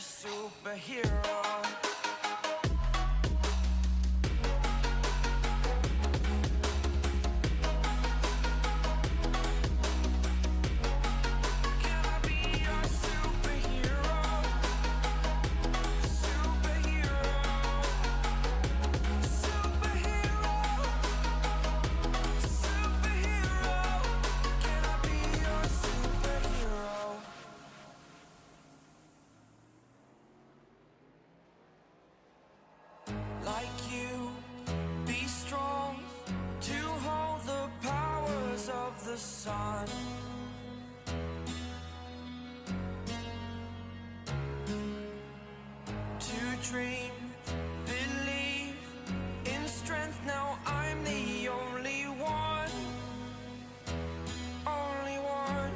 a superhero. Like you, be strong to hold the powers of the sun. To dream, believe in strength. Now I'm the only one, only one.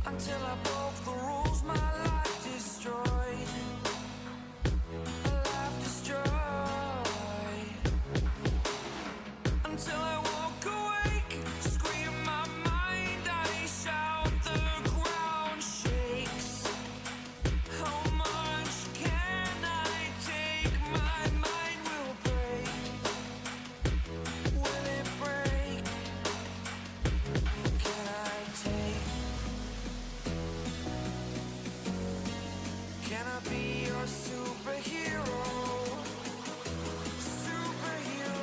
Until I broke the rules, my life destroyed. A life destroyed. Until I woke awake, scream my mind, I shout, the ground shakes. How much can I take? My mind will break. Will it break? Can I take? Can I be your superhero? Superhero.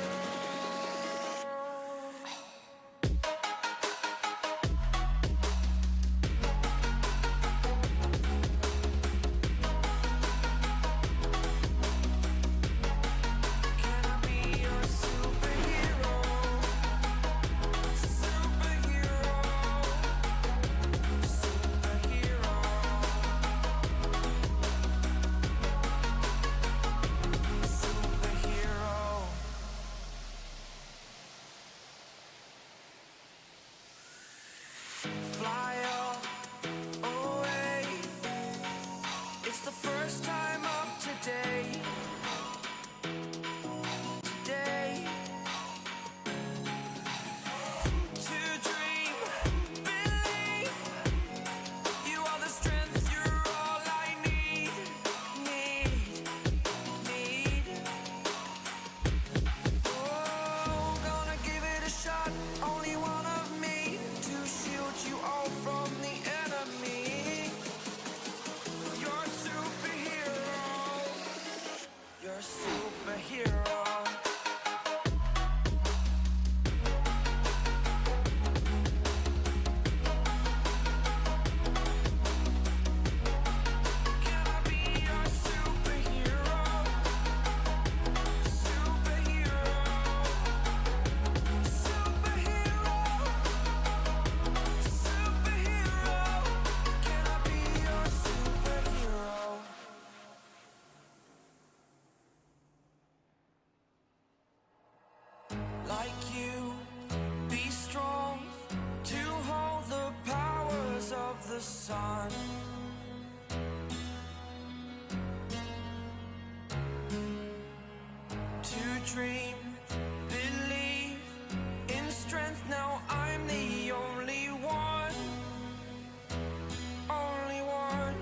Can I be your superhero? Superhero. Superhero. Fly away. It's the first time of today. Today. To dream, believe. You are the strength, you're all I need. Need. Oh, gonna give it a shot. Only one of me to shield you all from the enemy. You're a superhero. You're a superhero. Can I be your superhero? Superhero. Superhero. Superhero. Can I be your superhero? Like you, be strong to hold the powers of the sun. To dream, believe in strength. Now I'm the only one, only one.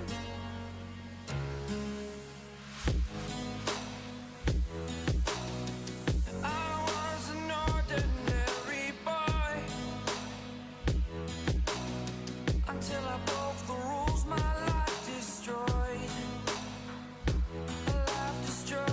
I was an ordinary boy until I broke the rules, my life destroyed. A life destroyed.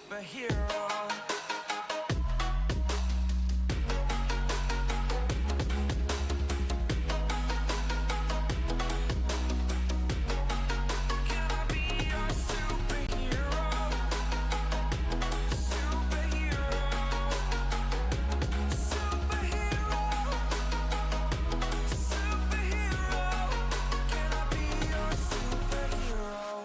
superhero. Can I be your superhero? Superhero. Superhero. Superhero. Can I be your superhero?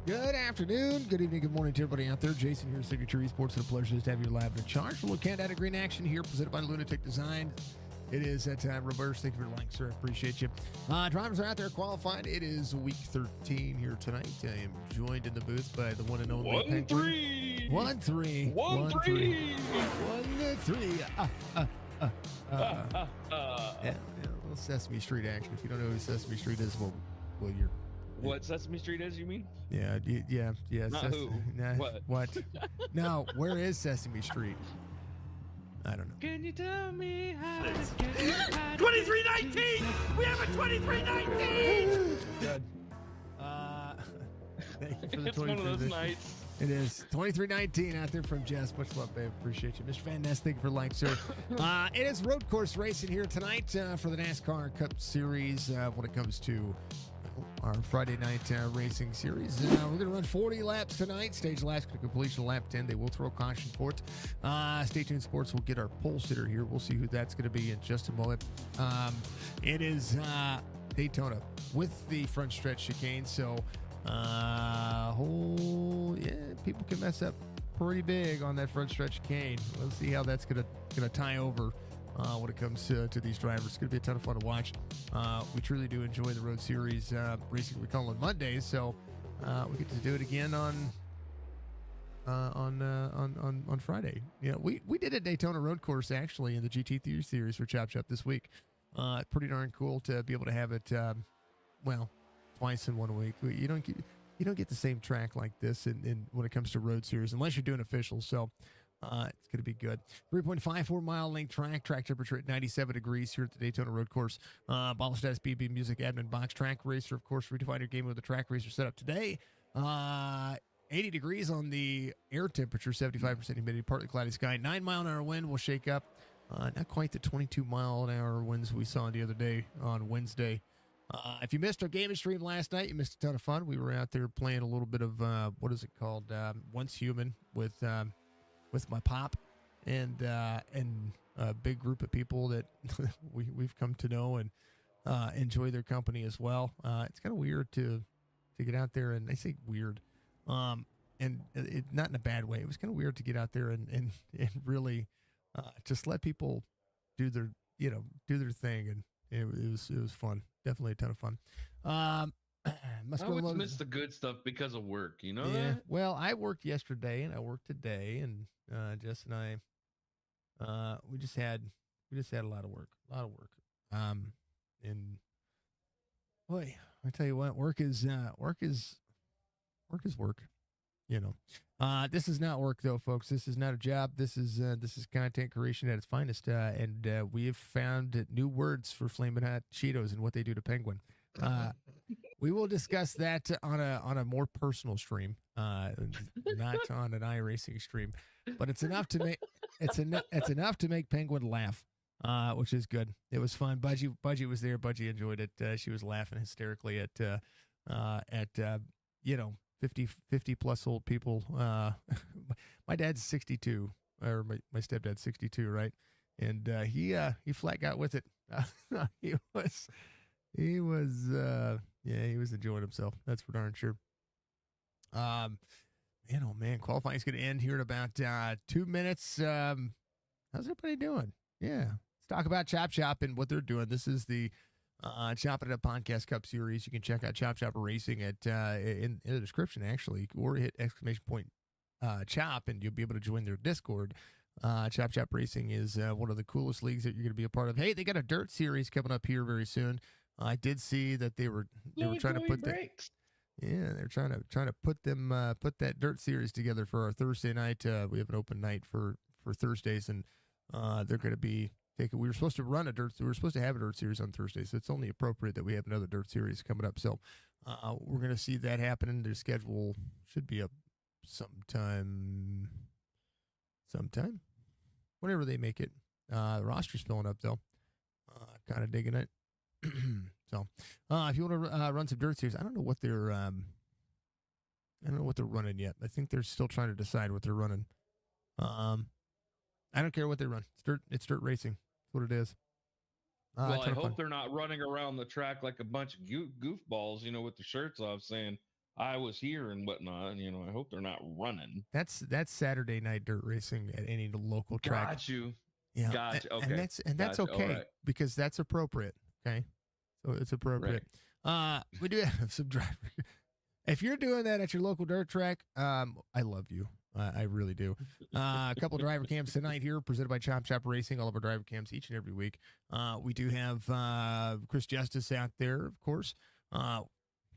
Good afternoon, good evening, good morning to everybody out there. Jason here, Signature Esports. It's a pleasure to have you live in charge. For a look at green action here, presented by Lunatic Design. It is that time. Roberts, thank you for the like, sir. Appreciate you. Drivers are out there qualified. It is week 13 here tonight. I am joined in the booth by the one and only 1-3. 1-3. 1-3. 1-3. Yeah, a little Sesame Street action. If you don't know who Sesame Street is, well, you're. What Sesame Street is, you mean? Yeah. Not who. Nah, What? No, where is Sesame Street? I don't know. Can you tell me how to get 2319! We have a 2319! Good. Thank you for the It's one of those nights. It is 2319 out there from Jess. Much love, babe. Appreciate you. Mr. Van Ness, thank you for the like, sir. It is road course racing here tonight for the NASCAR Cup Series when it comes to our Friday night racing series. We're going to run 40 laps tonight. Stage last to completion of lap 10. They will throw a caution for it. Stay tuned, sports. We'll get our pole sitter here. We'll see who that's going to be in just a moment. It is Daytona with the front stretch chicane. So, people can mess up pretty big on that front stretch chicane. Let's see how that's going to tie over. When it comes to these drivers. It's going to be a ton of fun to watch. We truly do enjoy the road series racing we call on Mondays, so we get to do it again on Friday. Yeah, we did a Daytona road course actually in the GT3 series for Chop this week. Pretty darn cool to be able to have it twice in 1 week. You don't get the same track like this in when it comes to road series unless you're doing officials. So it's going to be good. 3.54 mile length track temperature at 97 degrees here at the Daytona Road Course. Bottle status BB Music Admin Box Track Racer, of course, redefine your game with the track racer setup today. 80 degrees on the air temperature, 75% humidity, partly cloudy sky. 9 mile an hour wind will shake up. Not quite the 22 mile an hour winds we saw the other day on Wednesday. If you missed our gaming stream last night, you missed a ton of fun. We were out there playing a little bit of, what is it called? Once Human with my pop and a big group of people that we've come to know and enjoy their company as well. It's kind of weird to get out there, and I say weird, and it not in a bad way. It was kind of weird to get out there and really just let people do their thing it was fun. Definitely a ton of fun. Um, I Muscular always Motors- miss the good stuff because of work. You know yeah. that? Well, I worked yesterday and I worked today, and Jess and I, we just had a lot of work, and boy, I tell you what, work is work. You know, this is not work though, folks. This is not a job. This is content creation at its finest, and we have found new words for Flamin' Hot Cheetos and what they do to Penguin. We will discuss that on a more personal stream, not on an iRacing stream, but it's enough to make it's enough to make Penguin laugh, which is good. It was fun. Budgie was there. Budgie enjoyed it. She was laughing hysterically at 50 plus old people. My dad's 62, or my stepdad's 62, right? And he flat got with it. He was he was enjoying himself. That's for darn sure. Man, qualifying is going to end here in about 2 minutes. How's everybody doing? Yeah, let's talk about Chop Shop and what they're doing. This is the Chopp'N It Up Podcast Cup Series. You can check out Chop Shop Racing at in the description, actually, or hit ! Chop, and you'll be able to join their Discord. Chop Shop Racing is one of the coolest leagues that you're going to be a part of. Hey, they got a dirt series coming up here very soon. I did see that they were trying to put that. Yeah, they're trying to put that dirt series together for our Thursday night. We have an open night for Thursdays, and they're going to be taking. We were supposed to have a dirt series on Thursday, so it's only appropriate that we have another dirt series coming up. So we're going to see that happen. Their schedule should be up sometime, whenever they make it. The roster's filling up though. Kind of digging it. So, if you want to run some dirt series, I don't know what they're running yet. I think they're still trying to decide what they're running. I don't care what they run. It's dirt racing. That's what it is. Well, I hope they're not running around the track like a bunch of goofballs, with their shirts off, saying I was here and whatnot. I hope they're not running. That's Saturday night dirt racing at any local track. Got you. Yeah. Gotcha. Okay. And that's Gotcha. okay Right. because that's appropriate. Okay. So it's appropriate. Right. We do have some drivers. If you're doing that at your local dirt track, I love you. I really do. A couple of driver cams tonight here, presented by Chop Shop Racing. All of our driver cams each and every week. We do have Chris Justice out there, of course. Got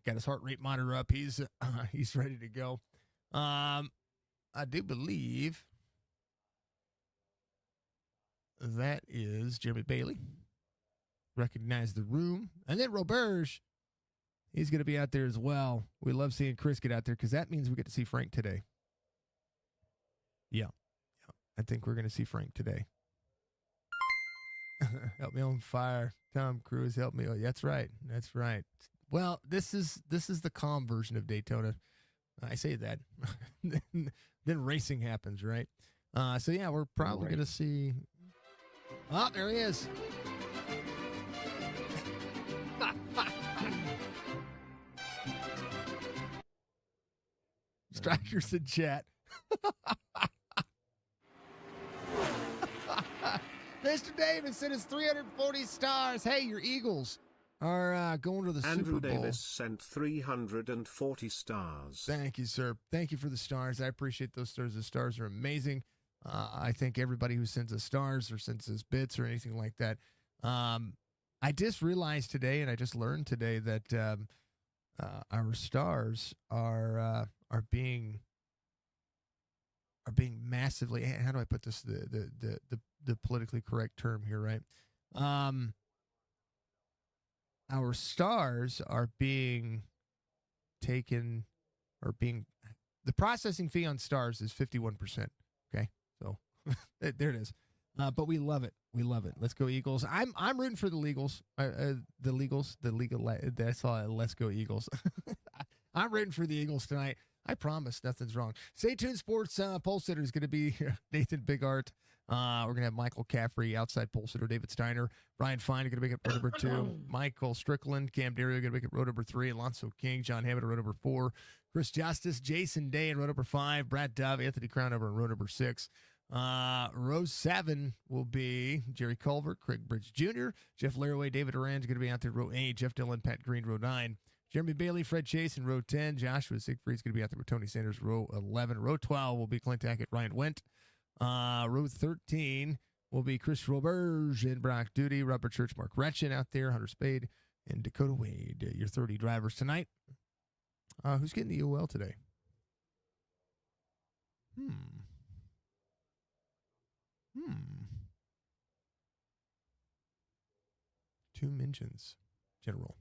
his heart rate monitor up. He's ready to go. I do believe that is Jeremy Bailey. Recognize the room. And then Roberge, he's going to be out there as well. We love seeing Chris get out there because that means we get to see Frank today. Yeah. I think we're going to see Frank today. Help me on fire. Tom Cruise, help me. Oh, that's right. That's right. Well, this is the calm version of Daytona. I say that. Then racing happens, right? So, yeah, we're probably going to see. Oh, there he is. Strikers in chat. Mr. Davis sent us 340 stars. Hey, your Eagles are going to the Andrew Super Bowl. Davis sent 340 stars. Thank you, sir. Thank you for the stars. I appreciate those stars. The stars are amazing. I thank everybody who sends us stars or sends us bits or anything like that. I just realized today, and I just learned today that our stars are being massively. How do I put this? The politically correct term here, right? Our stars are being taken, the processing fee on stars is 51%. Okay, so there it is. But we love it. We love it. Let's go Eagles. I'm rooting for the Legals. I saw it. Let's go Eagles. I'm rooting for the Eagles tonight. I promise nothing's wrong. Stay tuned. Sports pole sitter is going to be Nathan Bigart. We're going to have Michael Caffrey, outside pole sitter, David Steiner, Brian Fine, going to make it row number 2, Michael Strickland, Cam Dario, going to make it row number 3, Alonso King, John Hammond, row number 4, Chris Justice, Jason Day in row number 5, Brad Dove, Anthony Crown over in row number 6. Row 7 will be Jerry Culver, Craig Bridge Jr., Jeff Laraway, David Duran's going to be out there row 8, Jeff Dillon, Pat Green, row 9, Jeremy Bailey, Fred Chase in row 10, Joshua Siegfried's going to be out there with Tony Sanders, row 11. Row 12 will be Clint Tackett, Ryan Wendt. Row 13 will be Chris Roberge and Brock Duty, Robert Church, Mark Retchen out there, Hunter Spade, and Dakota Wade, your 30 drivers tonight. Who's getting the UL today? Two mentions, General.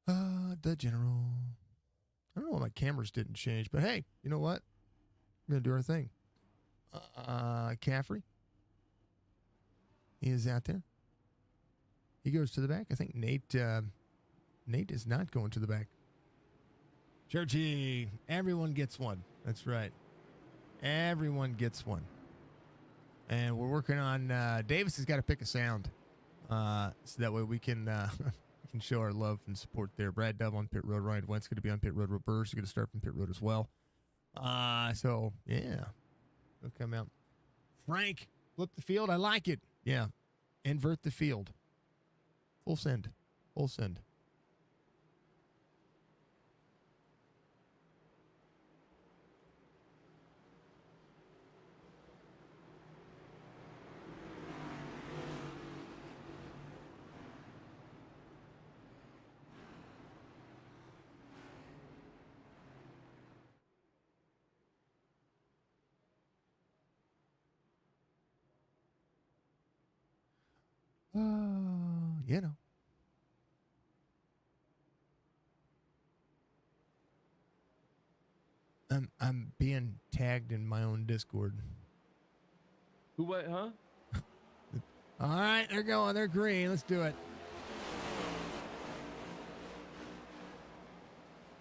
The General. I don't know why my cameras didn't change, but hey, you know what? We're going to do our thing. Caffrey. He is out there. He goes to the back. I think Nate is not going to the back. Churchy, everyone gets one. That's right. Everyone gets one. And we're working on, Davis has got to pick a sound. So that way we can show our love and support there. Brad Dove on pit road. Ryan Wentz going to be on pit road. Roberts is going to start from pit road as well. So, yeah. They'll come out. Frank, flip the field. I like it. Yeah. Invert the field. Full send. Full send. You know. I'm being tagged in my own Discord. Who, what, huh? All right, they're going. They're green. Let's do it.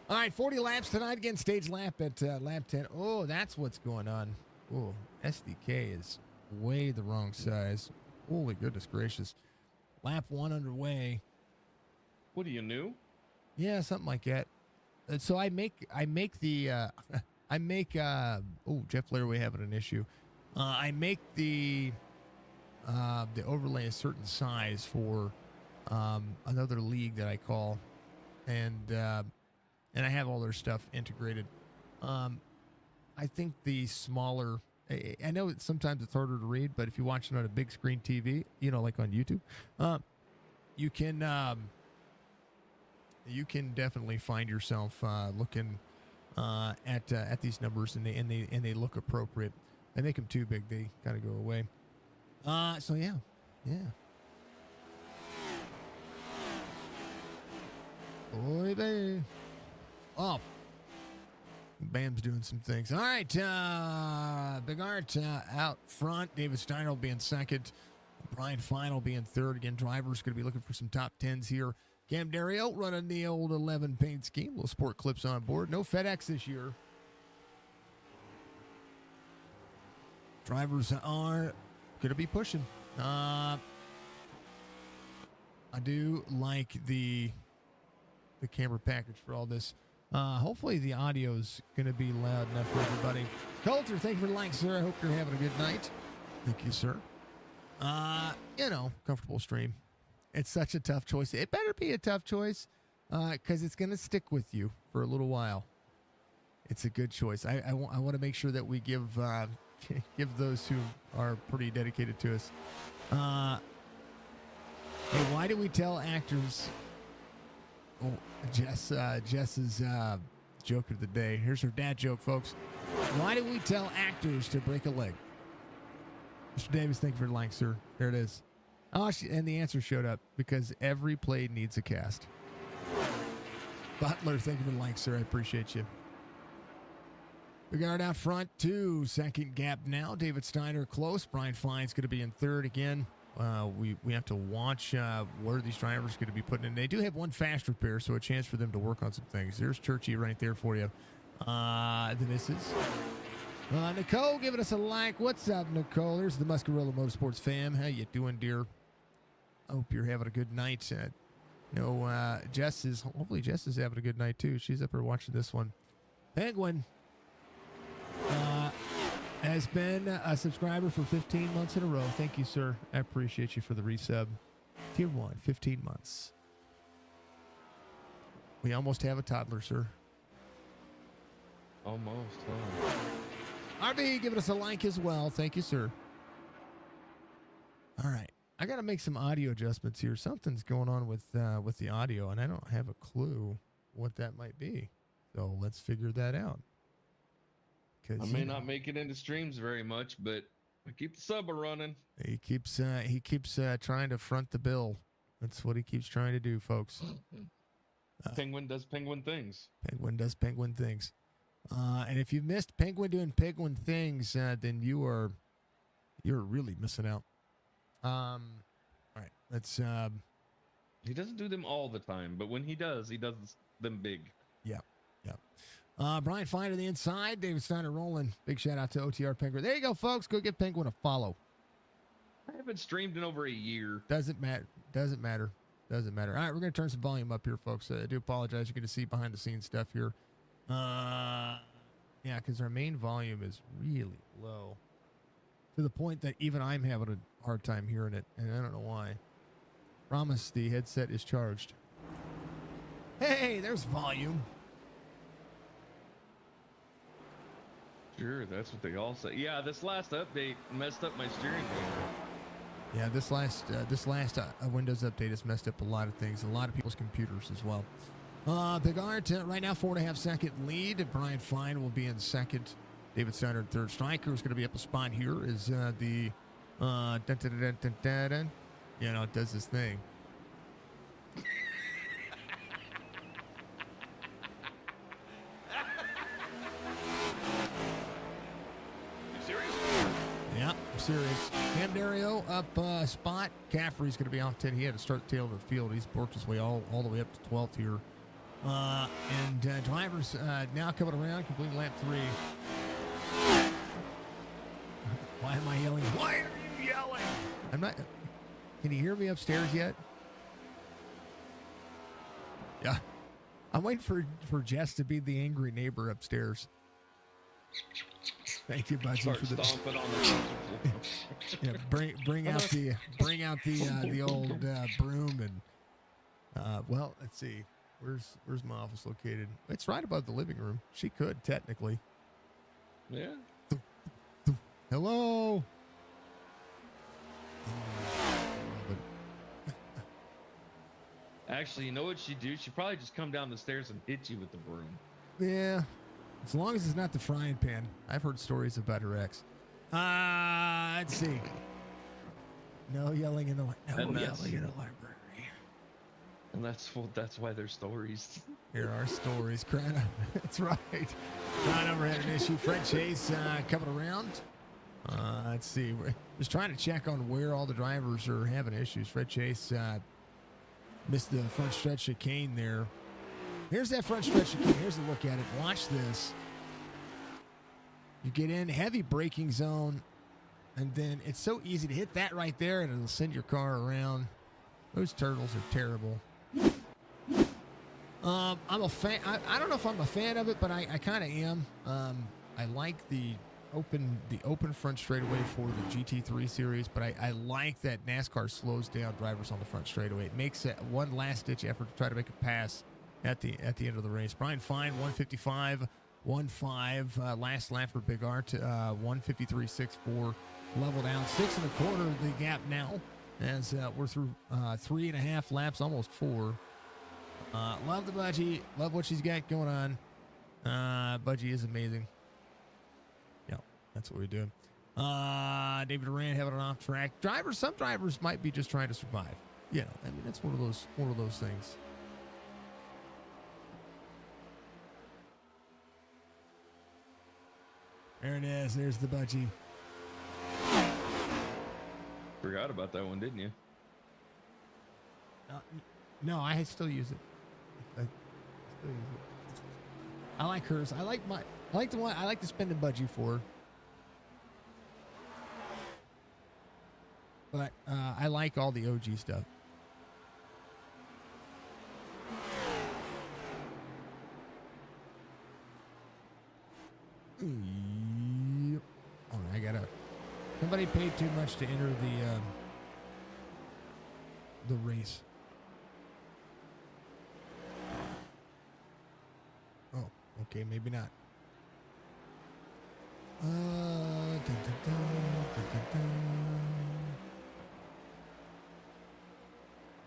All right, 40 laps tonight. Again, stage lap at lap 10. Oh, that's what's going on. Oh, SDK is way the wrong size. Holy goodness gracious. Lap 1 underway. What are you new? Yeah, something like that. So I make the Jeff Laraway having an issue. I make the overlay a certain size for another league that I call, and I have all their stuff integrated. I think the smaller, I know sometimes it's harder to read, but if you watch it on a big screen TV, like on YouTube, you can definitely find yourself looking at these numbers, and they look appropriate. I make them too big; they kind of go away. So yeah. Oy vey. Oh, Bam's doing some things. All right, Big Art out front. David Steiner will be in second. Brian Fine will be in third. Again, drivers going to be looking for some top tens here. Cam Dario running the old 11 paint scheme. Little sport clips on board. No FedEx this year. Drivers are going to be pushing. I do like the camera package for all this. Hopefully the audio's going to be loud enough for everybody. Coulter, thank you for the like, sir. I hope you're having a good night. Thank you, sir. Comfortable stream. It's such a tough choice. It better be a tough choice because it's going to stick with you for a little while. It's a good choice. I want to make sure that we give give those who are pretty dedicated to us. Hey, why do we tell actors? Oh, Jess's joke of the day. Here's her dad joke, folks. Why do we tell actors to break a leg? Mr. Davis, thank you for the like, sir. There it is. Oh, and the answer showed up because every play needs a cast. Butler, thank you for the like, sir. I appreciate you. We got out front, 2 second gap now. David Steiner close. Brian Fine's going to be in third again. We have to watch where these drivers are going to be putting in. They do have one fast repair, so a chance for them to work on some things. There's Churchy right there for you. The misses. Nicole giving us a like. What's up, Nicole? There's the Muscarella Motorsports fam. How you doing, dear? I hope you're having a good night. Hopefully Jess is having a good night too. She's up here watching this one. Penguin has been a subscriber for 15 months in a row. Thank you, sir. I appreciate you for the resub. Tier 1, 15 months. We almost have a toddler, sir. Almost. RB, giving us a like as well. Thank you, sir. All right. I got to make some audio adjustments here. Something's going on with the audio, and I don't have a clue what that might be. So let's figure that out. I may not make it into streams very much, but I keep the sub running. He keeps trying to front the bill. That's what he keeps trying to do, folks. Penguin does penguin things. Penguin does penguin things. And if you've missed Penguin doing penguin things, then you're really missing out. All right, let's. He doesn't do them all the time, but when he does them big. Yeah. Brian Fine on the inside. David Steiner rolling. Big shout out to OTR Penguin. There you go, folks. Go give Penguin a follow. I haven't streamed in over a year. Doesn't matter. All right, we're going to turn some volume up here, folks. I do apologize. You're going to see behind the scenes stuff here. Yeah, because our main volume is really low to the point that even I'm having a hard time hearing it, and I don't know why. Promise the headset is charged. Hey, there's volume. Sure, that's what they all say. Yeah, this last update messed up my steering wheel. Yeah, this last Windows update has messed up a lot of things, a lot of people's computers as well. Big Art, right now 4.5 second lead. Brian Fine will be in second. David Steiner in third. Striker is going to be up a spot here. Is the it does this thing. Yeah, I'm serious. Cam Dario up spot. Caffrey's going to be off 10. He had to start the tail of the field. He's worked his way all the way up to 12th here. And drivers now coming around, completing lap 3. Why am I yelling? Why are you yelling? I'm not. Can you hear me upstairs yet? Yeah. I'm waiting for Jess to be the angry neighbor upstairs. Thank you, Budgie, Start for the stomping on the yeah, bring out the old broom and well, let's see. Where's my office located? It's right above the living room. She could technically. Yeah. Hello. Actually, you know what she'd do? She'd probably just come down the stairs and hit you with the broom. Yeah. As long as it's not the frying pan. I've heard stories about her ex. Let's see. No yelling in the library. And that's why they're stories. Here are stories. That's right. Crown overhead an issue. Fred Chase coming around. Let's see. We're just trying to check on where all the drivers are having issues. Fred Chase missed the front stretch chicane there. Here's that front stretch chicane. Here's a look at it. Watch this. You get in heavy braking zone, and then it's so easy to hit that right there, and it'll send your car around. Those turtles are terrible. I'm a fan. I don't know if I'm a fan of it, but I kind of am. I like the open front straightaway for the GT3 series, but I like that NASCAR slows down drivers on the front straightaway. It makes it one last ditch effort to try to make a pass at the end of the race. Brian Fine 155.15 last lap for Big Art 153.64 level down 6.25 the gap now as we're through 3.5 laps, almost 4. Love the Budgie, love what she's got going on. Budgie is amazing. That's what we do. David Durant having an off track. Some drivers might be just trying to survive. That's one of those things. There it is. There's the Budgie. Forgot about that one, didn't you? No, I still use it. I like hers. I like the one. I like the spending Budgie for. But I like all the OG stuff. Yep. Oh, I gotta. Somebody paid too much to enter the race. Oh, okay, maybe not.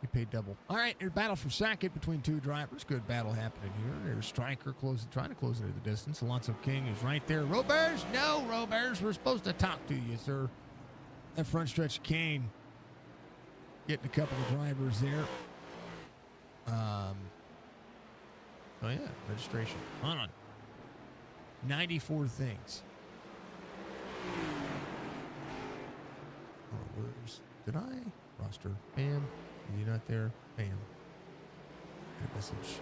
He paid double. All right, there's battle for second between two drivers. Good battle happening here. There's Stryker trying to close into the distance. Alonso King is right there. Robers, no, Robers, we're supposed to talk to you, sir. That front stretch Kane getting a couple of drivers there. Oh yeah, registration. Hold on. 94 things. Oh, did I? Roster. Bam. Are you not there? Bam. Good message.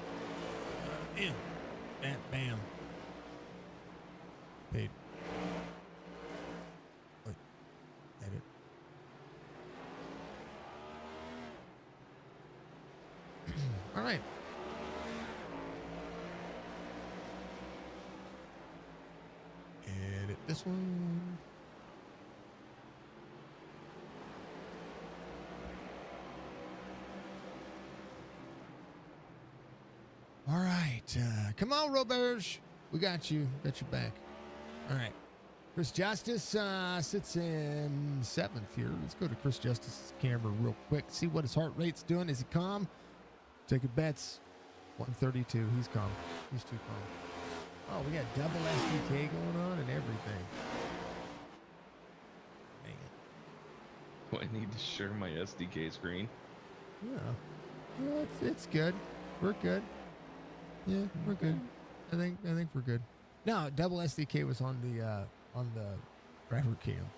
Bam. Bam. Bam. Paid. Wait. Edit. All right. Edit this one. All right. Come on, Robers. We got you. Got you back. All right. Chris Justice sits in 7th here. Let's go to Chris Justice's camera real quick. See what his heart rate's doing. Is he calm? Taking bets. 132. He's calm. He's too calm. Oh, we got double SDK going on and everything. Dang it. Oh, I need to share my SDK screen. Yeah. Well, it's good. We're good. Yeah, we're good. I think we're good. No, double SDK was on the driver cam.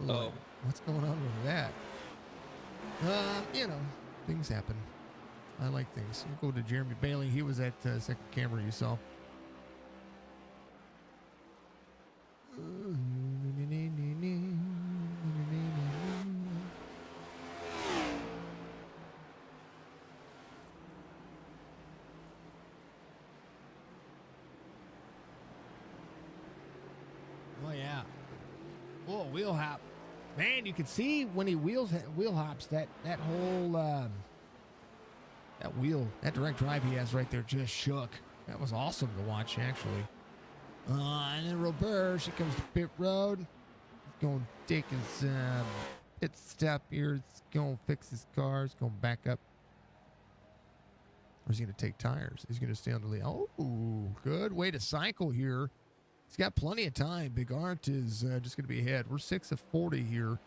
Oh. What's going on with that? You know, things happen. I like things. We'll go to Jeremy Bailey. He was at second camera you saw. Oh yeah. Whoa, wheel hop. Man, you can see when he wheel hops that whole that direct drive he has right there just shook. That was awesome to watch, actually. And then Robert, she comes to pit road. He's going to take his pit stop here. He's going to fix his car. He's going to back up. Or is he going to take tires? He's going to stay on the lead. Oh, good way to cycle here. He's got plenty of time. Big Art is just going to be ahead. We're 6 of 40 here.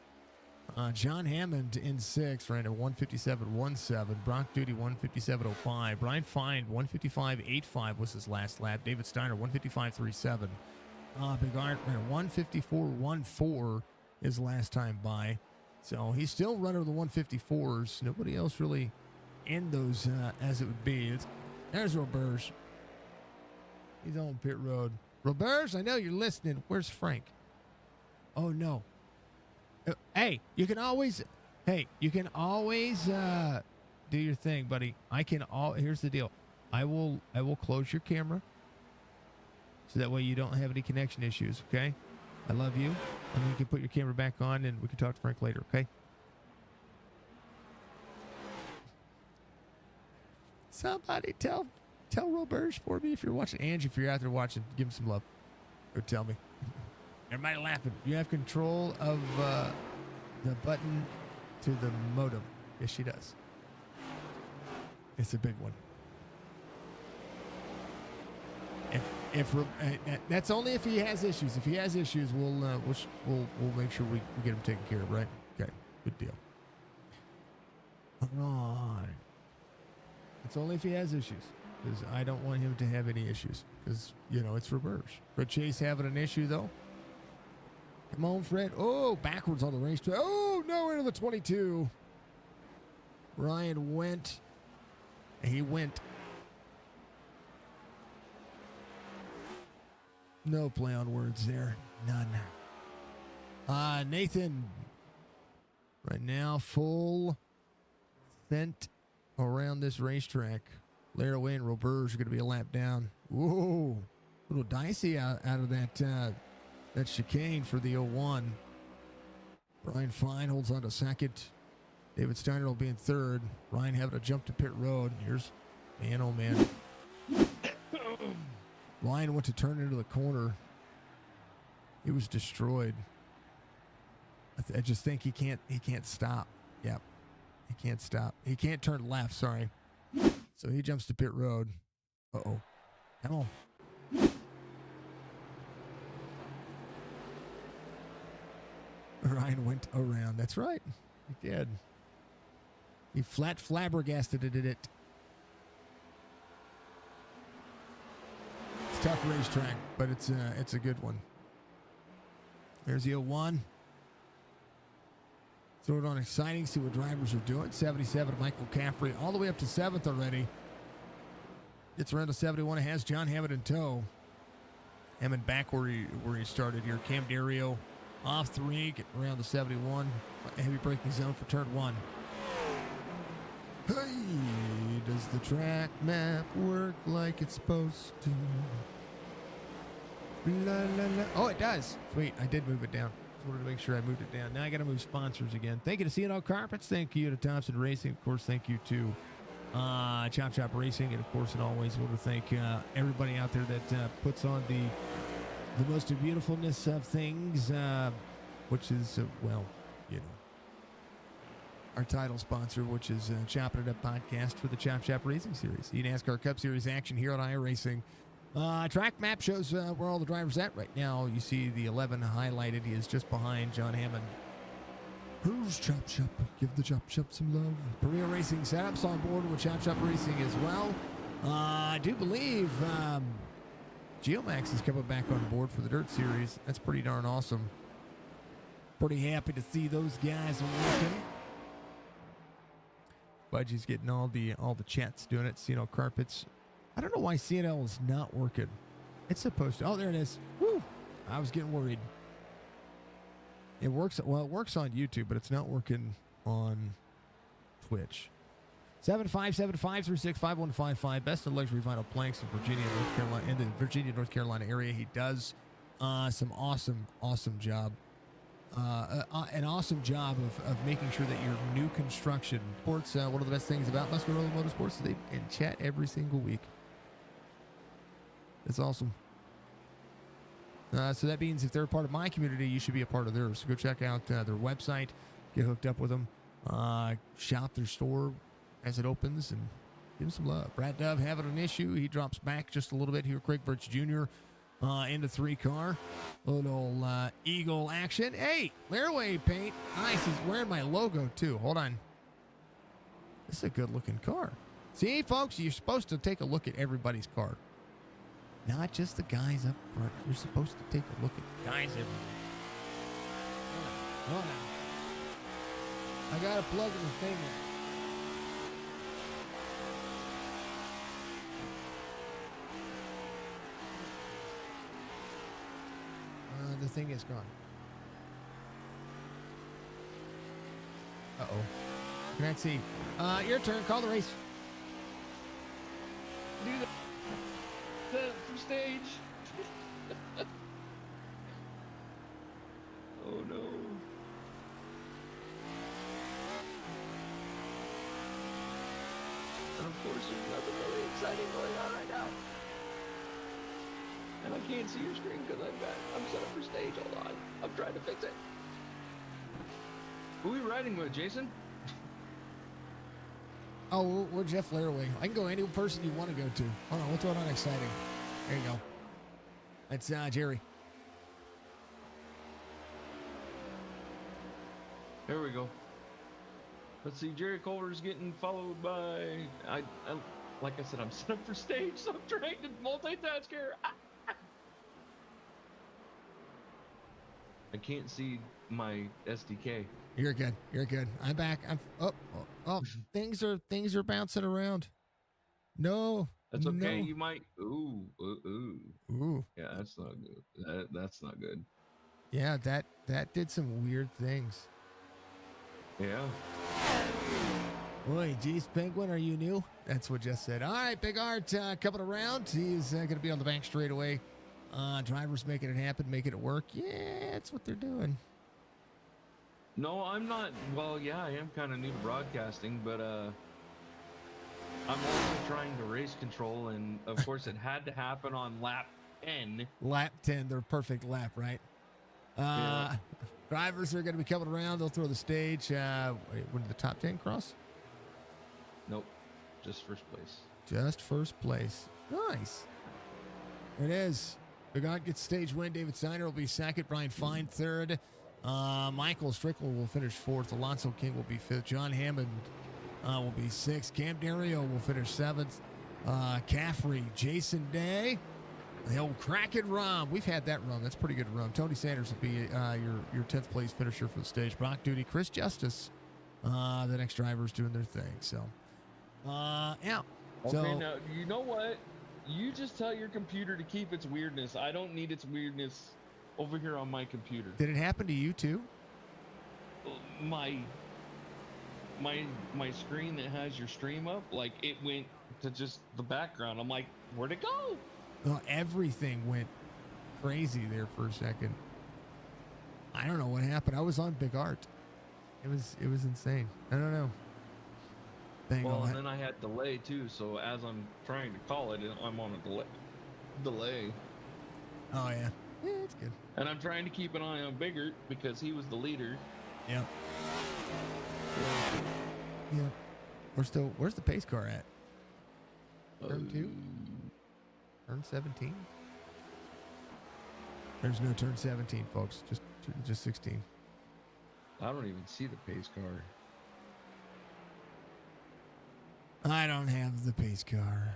John Hammond in 6th, ran a 157.17. Brock Duty 157.05. Brian Find 155.85 was his last lap. David Steiner 155.37. Big Art ran a 154.14 his last time by. So he's still running the 154s. Nobody else really in those as it would be. There's Robers. He's on pit road. Robers, I know you're listening. Where's Frank? Oh no. Hey, you can always do your thing, buddy. Here's the deal. I will close your camera so that way you don't have any connection issues, okay? I love you. And you can put your camera back on and we can talk to Frank later, okay? Somebody tell Robers for me if you're watching. Angie, if you're out there watching, give him some love. Or tell me. Everybody laughing. You have control of the button to the modem. Yes, she does. It's a big one. If that's only if he has issues. If he has issues, we'll make sure we get him taken care of. Right? Okay. Good deal. All right. It's only if he has issues. Because I don't want him to have any issues. Because, it's reverse. Fred Chase having an issue, though. Come on, Fred. Oh, backwards on the racetrack. Oh, no, into the 22. Ryan went. He went. No play on words there. None. Nathan. Right now, full scent around this racetrack. Laraway and Robers are going to be a lap down. Whoa. little dicey out of that chicane for the 01. Brian Fine holds on to second. David Steiner will be in third. Ryan having to jump to pit road. Here's, man, oh man. Ryan went to turn into the corner. He was destroyed. I just think he can't stop. Yep. He can't stop. He can't turn left, sorry. So he jumps to pit road. Uh-oh. Come on. Ryan went around. That's right. He did. He flat flabbergasted it. It's a tough racetrack, but it's a good one. There's the 01. Throw it on exciting, see what drivers are doing. 77, Michael Caffrey, all the way up to 7th already. Gets around to 71, has John Hammond in tow. Hammond back where he started here. Cam Dario off 3, getting around the 71. Heavy braking zone for turn 1. Hey, does the track map work like it's supposed to? La, la, la. Oh, it does. Sweet, I did move it down. Just wanted to make sure I moved it down. Now I got to move sponsors again. Thank you to C&O Carpets. Thank you to Thompson Racing. Of course, thank you to Chop Racing. And of course, and always want to thank everybody out there that puts on the most beautifulness of things, which is, well, you know, our title sponsor, which is Chopp'N It Up podcast for the Chop Racing Series. eNascar Cup Series action here on iRacing. Track map shows where all the drivers at right now. You see the 11 highlighted. He is just behind John Hammond. Who's Chop? Give the Chop some love. Premier Racing setups on board with Chop Racing as well. I do believe Geomax is coming back on board for the Dirt Series. That's pretty darn awesome. Pretty happy to see those guys working. Budgie's getting all the chats doing it. C&O Carpets. I don't know why CNL is not working. It's supposed to. Oh, there it is. Woo! I was getting worried. It works. Well, it works on YouTube, but it's not working on Twitch. 757-536-5155. Best of luxury vinyl planks in Virginia, North Carolina, in the Virginia, North Carolina area. He does some awesome job. An awesome job of making sure that your new construction sports. One of the best things about Muscarolo Motorsports is they chat every single week. It's awesome. So that means if they're a part of my community, you should be a part of theirs. So go check out their website, get hooked up with them, shop their store as it opens, and give them some love. Brad Dove having an issue. He drops back just a little bit here. Craig Birch Jr. Into 3-car. Little Eagle action. Hey, Lairway paint. Nice. He's wearing my logo too. Hold on. This is a good looking car. See, folks, you're supposed to take a look at everybody's car. Not just the guys up front. You're supposed to take a look at the guys everywhere. Hold on. I got to plug in the thing in. The thing is gone. Uh-oh. Can't see. Your turn. Call the race. Do the stage. Oh no. And of course there's nothing really exciting going on right now. And I can't see your screen because I'm set up for stage. Hold on. I'm trying to fix it. Who are we riding with, Jason? Oh, we're Jeff Lairway. I can go any person you want to go to. Hold on, we'll throw it on exciting. There you go. That's Jerry. There we go. Let's see, Jerry Culver's getting followed by... I like I said, I'm set up for stage, so I'm trying to multitask here. I can't see my SDK. You're good. You're good. I'm back. Oh, things are bouncing around. No. That's okay. No. You might. Ooh. Yeah, that's not good. That's not good. Yeah, that did some weird things. Yeah. Boy, geez, Penguin, are you new? That's what Jess said. All right, Big Art coming around. He's going to be on the bank straight away. Drivers making it happen, making it work. Yeah, that's what they're doing. No, I'm not. Well, yeah, I am kind of new to broadcasting, but I'm also trying to race control, and of course, it had to happen on lap 10. Lap 10, their perfect lap, right? Yeah. Drivers are going to be coming around. They'll throw the stage. When did the top 10 cross? Nope, just first place. Just first place. Nice. There it is. Bigart gets stage win. David Steiner will be second. Brian Fine third. Michael Strickland will finish fourth. Alonso King will be fifth. John Hammond will be sixth. Cam Dario will finish seventh. Caffrey, Jason Day, the old Kraken rum. We've had that rum. That's pretty good rum. Tony Sanders will be your 10th place finisher for the stage. Brock Duty, Chris Justice. The next driver's doing their thing. So, yeah. Okay, So, now, you know what? You just tell your computer to keep its weirdness. I don't need its weirdness over here on my computer. did it happen to you too? My screen that has your stream up, like it went to just the background. I'm like, where'd it go? Well, everything went crazy there for a second. I don't know what happened. I was on Big Art. It was insane. I don't know. Well, and then I had delay too. So as I'm trying to call it, I'm on a delay. Oh yeah, yeah, it's good. And I'm trying to keep an eye on Biggert because he was the leader. Yeah. Yeah. Where's the pace car at? Turn 2? Turn 17? There's no turn 17, folks. Just 16. I don't even see the pace car. I don't have the pace car.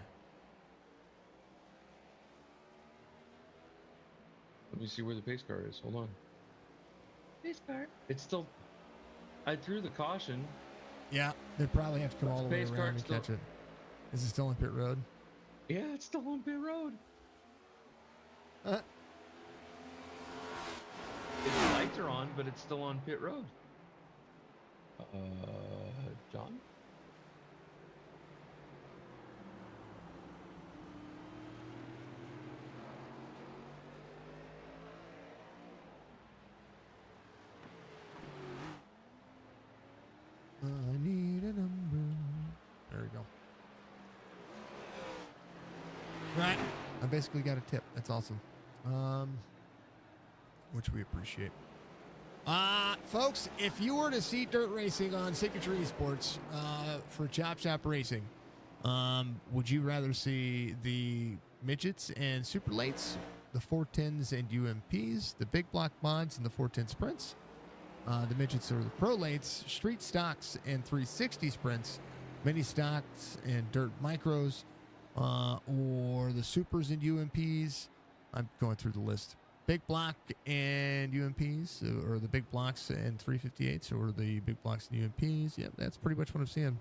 Let me see where the pace car is. Hold on. Pace car. It's still. I threw the caution. Yeah, they probably have to come all the way Pace around car and still- catch it. Is it still on pit road? Yeah, it's still on pit road. Its lights are on, but it's still on pit road. John? I need a number. There we go. Right. I basically got a tip. That's awesome. Which we appreciate. Folks, if you were to see dirt racing on Signature Esports for Chop Shop Racing, would you rather see the midgets and super lates, the 410s and UMPs, the big block mods and the 410 sprints? The midgets are the pro lates, street stocks and 360 sprints, mini stocks and dirt micros, or the supers and UMPs. I'm going through the list. Big block and UMPs, or the big blocks and 358s, or the big blocks and UMPs. Yep, that's pretty much what I'm seeing.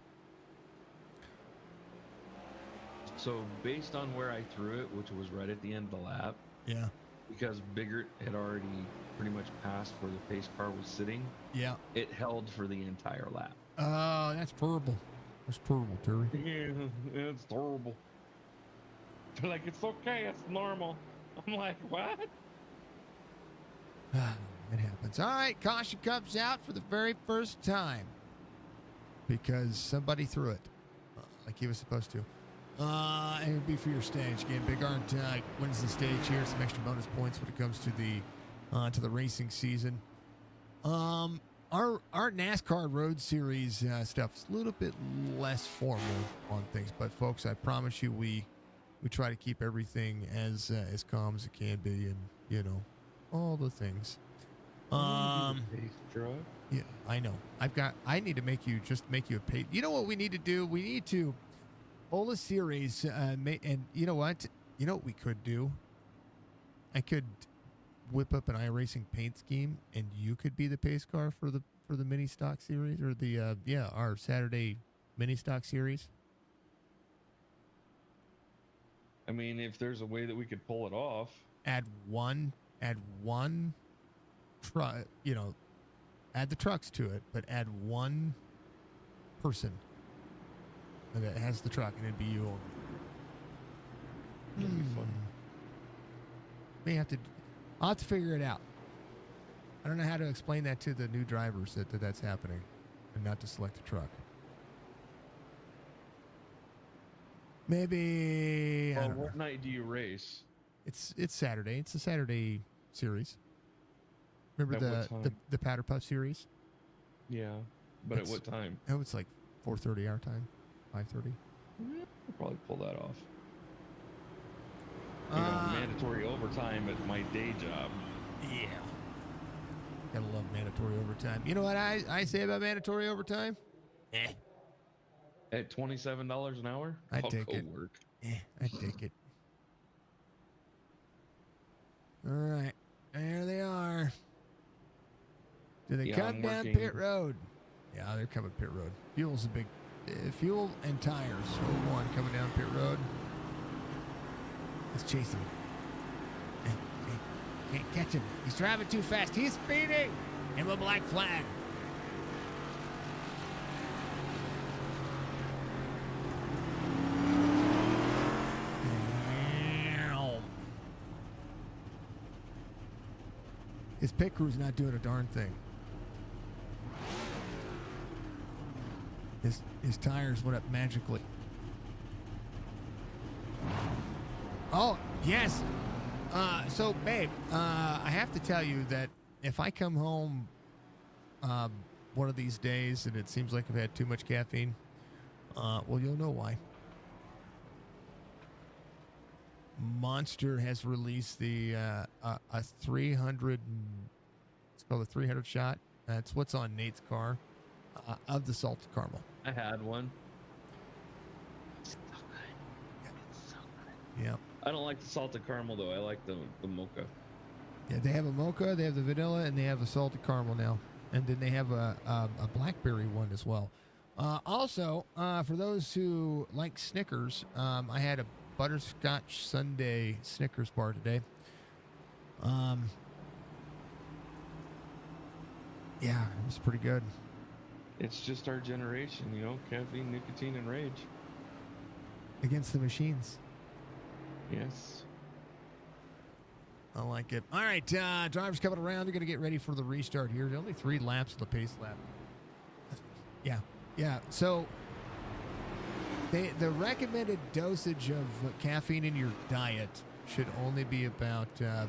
So based on where I threw it, which was right at the end of the lap, Yeah. because Biggert had already pretty much passed where the pace car was sitting, Yeah. it held for the entire lap. Oh, that's terrible. That's terrible, Terry. Yeah, it's horrible. They're like, it's okay, it's normal. I'm like, what? It happens. All right, caution comes out for the very first time because somebody threw it like he was supposed to. And it would be for your stage game. Big Art wins the stage here. Some extra bonus points when it comes to the racing season. Our NASCAR Road Series stuff is a little bit less formal on things, but folks, I promise you, we try to keep everything as calm as it can be, and you know, all the things. Pace truck. Yeah, I know. I need to make you a page. You know what we need to do? We need to pull a series, and you know what? You know what we could do? I could whip up an iRacing paint scheme, and you could be the pace car for the mini stock series, or the our Saturday mini stock series. I mean, if there's a way that we could pull it off. Add one truck, add the trucks to it, but add one person that has the truck, and it'd be you only. That'd be fun. I'll have to figure it out. I don't know how to explain that to the new drivers that's happening, and not to select the truck. Maybe. I Well, don't know. what night do you race? It's Saturday. It's a Saturday series. Remember At what time? the Powder Puff series? Yeah, but at what time? Oh, it's like 4:30 our time, 5:30. Yeah, I'll probably pull that off. Mandatory overtime at my day job. Yeah. Gotta love mandatory overtime. You know what I say about mandatory overtime? At $27 an hour? I'd I'll take go it. work. I'd take it. All right. There they are. Do they come down pit road? Yeah, they're coming pit road. Fuel's a big... fuel and tires. 01 coming down pit road. Let's chase him. Can't catch him. He's driving too fast. He's speeding. And a black flag. His pit crew's not doing a darn thing. His tires went up magically. Oh, yes. So, babe, I have to tell you that if I come home one of these days and it seems like I've had too much caffeine, well, you'll know why. Monster has released the a 300. It's called a 300 shot. That's what's on Nate's car of the salted caramel. I had one. It's so good. It's so good. Yeah. I don't like the salted caramel though. I like the mocha. Yeah, they have a mocha, they have the vanilla, and they have a salted caramel now. And then they have a blackberry one as well. Also, for those who like Snickers, I had a butterscotch sundae Snickers bar today. Yeah, it was pretty good. It's just our generation, you know, caffeine, nicotine, and rage. Against the machines. Yes. I like it. All right, drivers coming around. They're going to get ready for the restart here. Only 3 laps of the pace lap. Yeah. So the recommended dosage of caffeine in your diet should only be about, I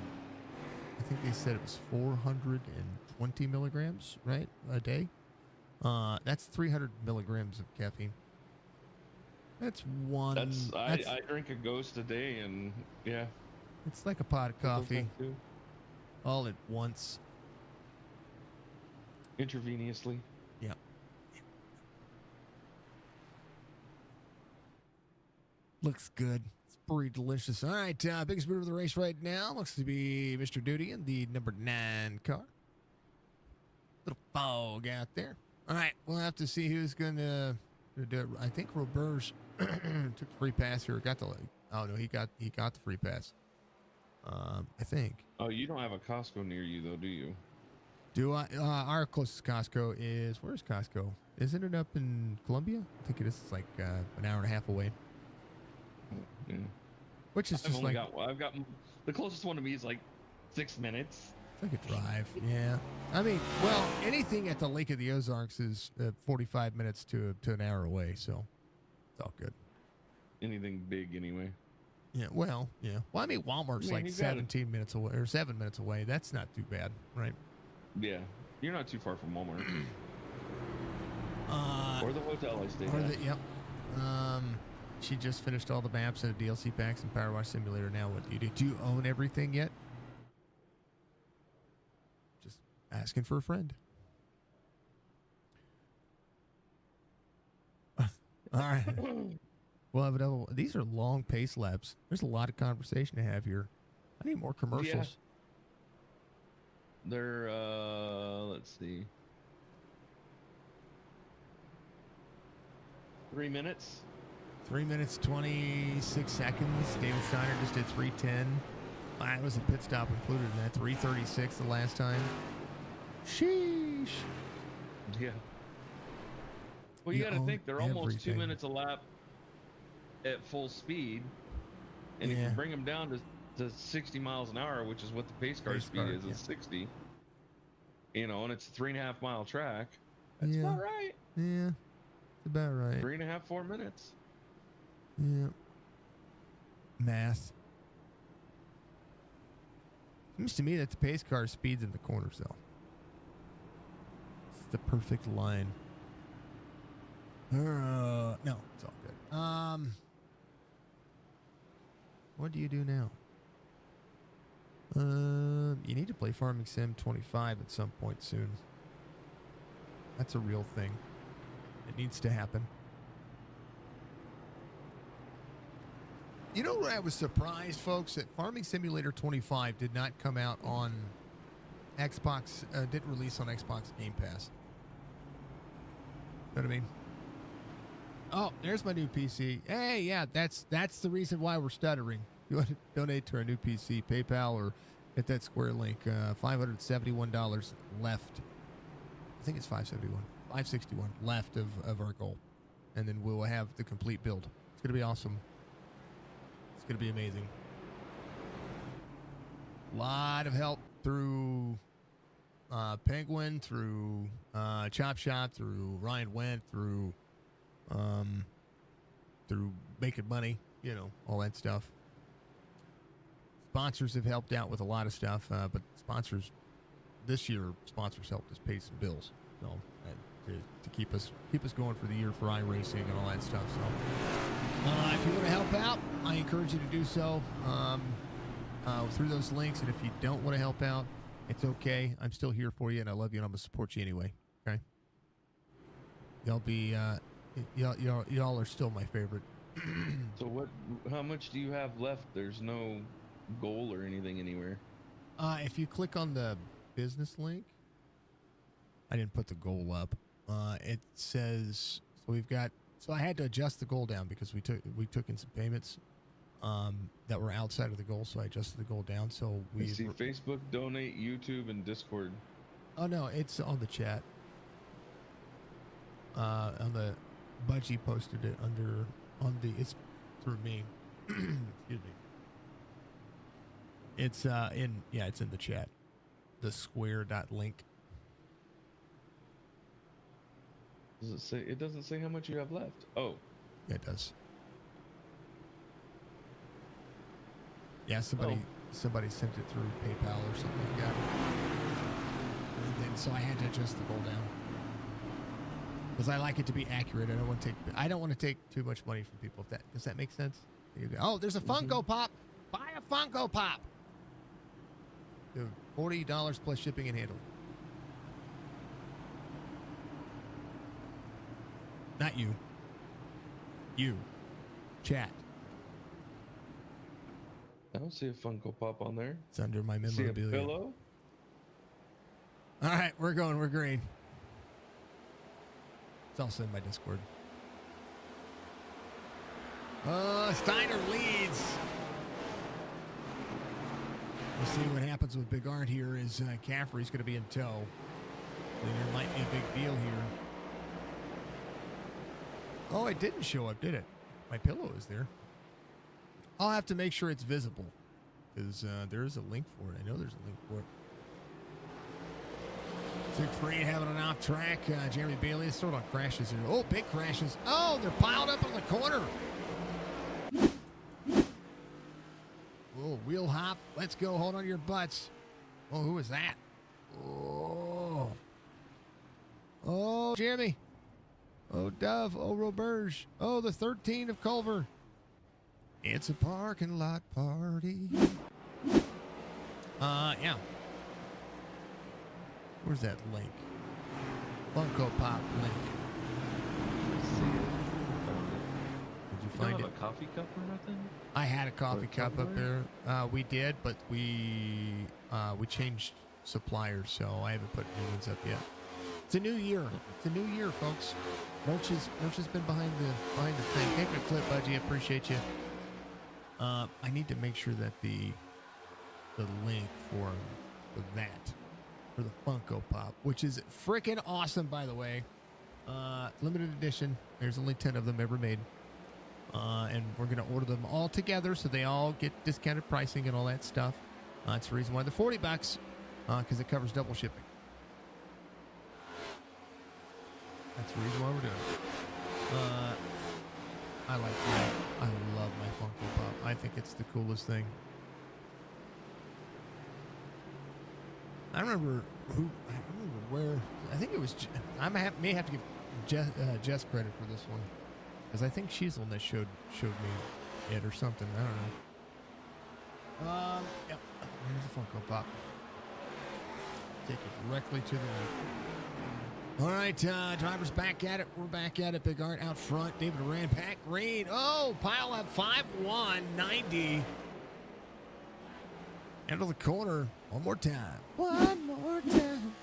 think they said it was 420 milligrams, right, a day. That's 300 milligrams of caffeine. That's one. I drink a Ghost a day, and yeah. It's like a pot of coffee, all at once. Intravenously. Yeah. Looks good. It's pretty delicious. All right, biggest mover of the race right now looks to be Mr. Duty in the number 9 car. Little fog out there. All right, we'll have to see who's going to do it. I think Roberge took the free pass here. Oh no, he got the free pass. I think. Oh, you don't have a Costco near you though, do you? Do I? Our closest Costco is, where's Costco? Isn't it up in Columbia? I think it is. It's like an hour and a half away. Yeah. Which is just like I've got the closest one to me is like 6 minutes. It's like a drive. Yeah. I mean, well, anything at the Lake of the Ozarks is 45 minutes to an hour away, so it's all good. Anything big anyway. Yeah, well, yeah. Well, I mean, Walmart's like 17 minutes away or 7 minutes away. That's not too bad, right? Yeah, you're not too far from Walmart. Or the hotel I stayed at. Yep. She just finished all the maps and the DLC packs and Power Wash Simulator. Now what do you do? Do you own everything yet? Just asking for a friend. All right. We'll have another one. These are long pace laps. There's a lot of conversation to have here. I need more commercials. Yeah. They're, let's see. 3 minutes. 3 minutes, 26 seconds. David Steiner just did 3:10. That was a pit stop included in that. 3:36 the last time. Sheesh. Yeah. Well, you got to think they're almost everything. 2 minutes a lap at full speed, and if you bring them down to to 60 miles an hour, which is what the pace car speed is. It's 60. You know, and it's a 3.5 mile track. That's about right. Yeah, it's about right. 3.5, 4 minutes. Yeah. Math. Seems to me that the pace car speeds in the corners, though. It's the perfect line. No, it's all good. What do you do now? You need to play Farming Sim 25 at some point soon. That's a real thing. It needs to happen. You know where I was surprised, folks, that Farming Simulator 25 did not come out on Xbox, didn't release on Xbox Game Pass. Know what I mean? Oh, there's my new PC. Hey, yeah, that's the reason why we're stuttering. You want to donate to our new PC, PayPal, or hit that Square link. $571 left. I think it's 571, 561 left of our goal, and then we'll have the complete build. It's gonna be awesome. It's gonna be amazing. A lot of help through Penguin, through Chop Shop, through Ryan Wendt, through making money, you know, all that stuff. Sponsors have helped out with a lot of stuff, but sponsors helped us pay some bills, so to keep us going for the year for iRacing and all that stuff. So if you want to help out, I encourage you to do so through those links. And if you don't want to help out, it's okay. I'm still here for you, and I love you, and I'm gonna support you anyway. Okay? Y'all are still my favorite. So how much do you have left? There's no goal or anything anywhere. If you click on the business link, I didn't put the goal up. It says, so I had to adjust the goal down because we took in some payments that were outside of the goal, so I adjusted the goal down. So we see Facebook, donate, YouTube, and Discord. Oh no, it's on the chat. On the Budgie posted it it's through me. Excuse me. It's it's in the chat. The square.link. Does it say? It doesn't say how much you have left. Oh, yeah, it does. Yeah, somebody sent it through PayPal or something like that. And then so I had to adjust the goal down because I like it to be accurate. I don't want to take too much money from people. Does that make sense? Oh, there's a Funko Pop. Buy a Funko Pop. $40 plus shipping and handling. Not you. You. Chat. I don't see a Funko Pop on there. It's under my memorabilia. See a pillow? All right, we're going. We're green. It's also in my Discord. Steiner leads. We'll see what happens with Big Art here. Is Caffrey's going to be in tow. And there might be a big deal here. Oh, it didn't show up, did it? My pillow is there. I'll have to make sure it's visible because there is a link for it. I know there's a link for it. Siegfried having an off track. Jeremy Bailey is sort of crashes here. Oh, big crashes. Oh, they're piled up in the corner. Oh, wheel hop. Let's go. Hold on to your butts. Oh, who is that? Oh. Oh, Jeremy. Oh, Dove. Oh, Roberge. Oh, the 13 of Culver. It's a parking lot party. Yeah. Where's that link? Funko Pop link. Did you find it? A coffee cup or nothing? I had a coffee cup up there. We did, but we changed suppliers, so I haven't put new ones up yet. It's a new year. It's a new year, folks. Merch has been behind the thing. Take a clip, Budgie. I appreciate you. I need to make sure that the link for the Funko Pop, which is freaking awesome, by the way. Limited edition. There's only 10 of them ever made. And we're going to order them all together so they all get discounted pricing and all that stuff. That's the reason why they're $40, because it covers double shipping. That's the reason why we're doing it. I like that. I love my Funko Pop. I think it's the coolest thing. I remember where. I think it was. May have to give Jess credit for this one, because I think she's the one that showed me it or something. I don't know. Yep. Here's the Funko Pop. Take it directly to the link. All right, drivers back at it. We're back at it. Big Art out front. David Duran, Pat Green. Oh, pile up 5-1, 90. Into the corner. One more time. One more time.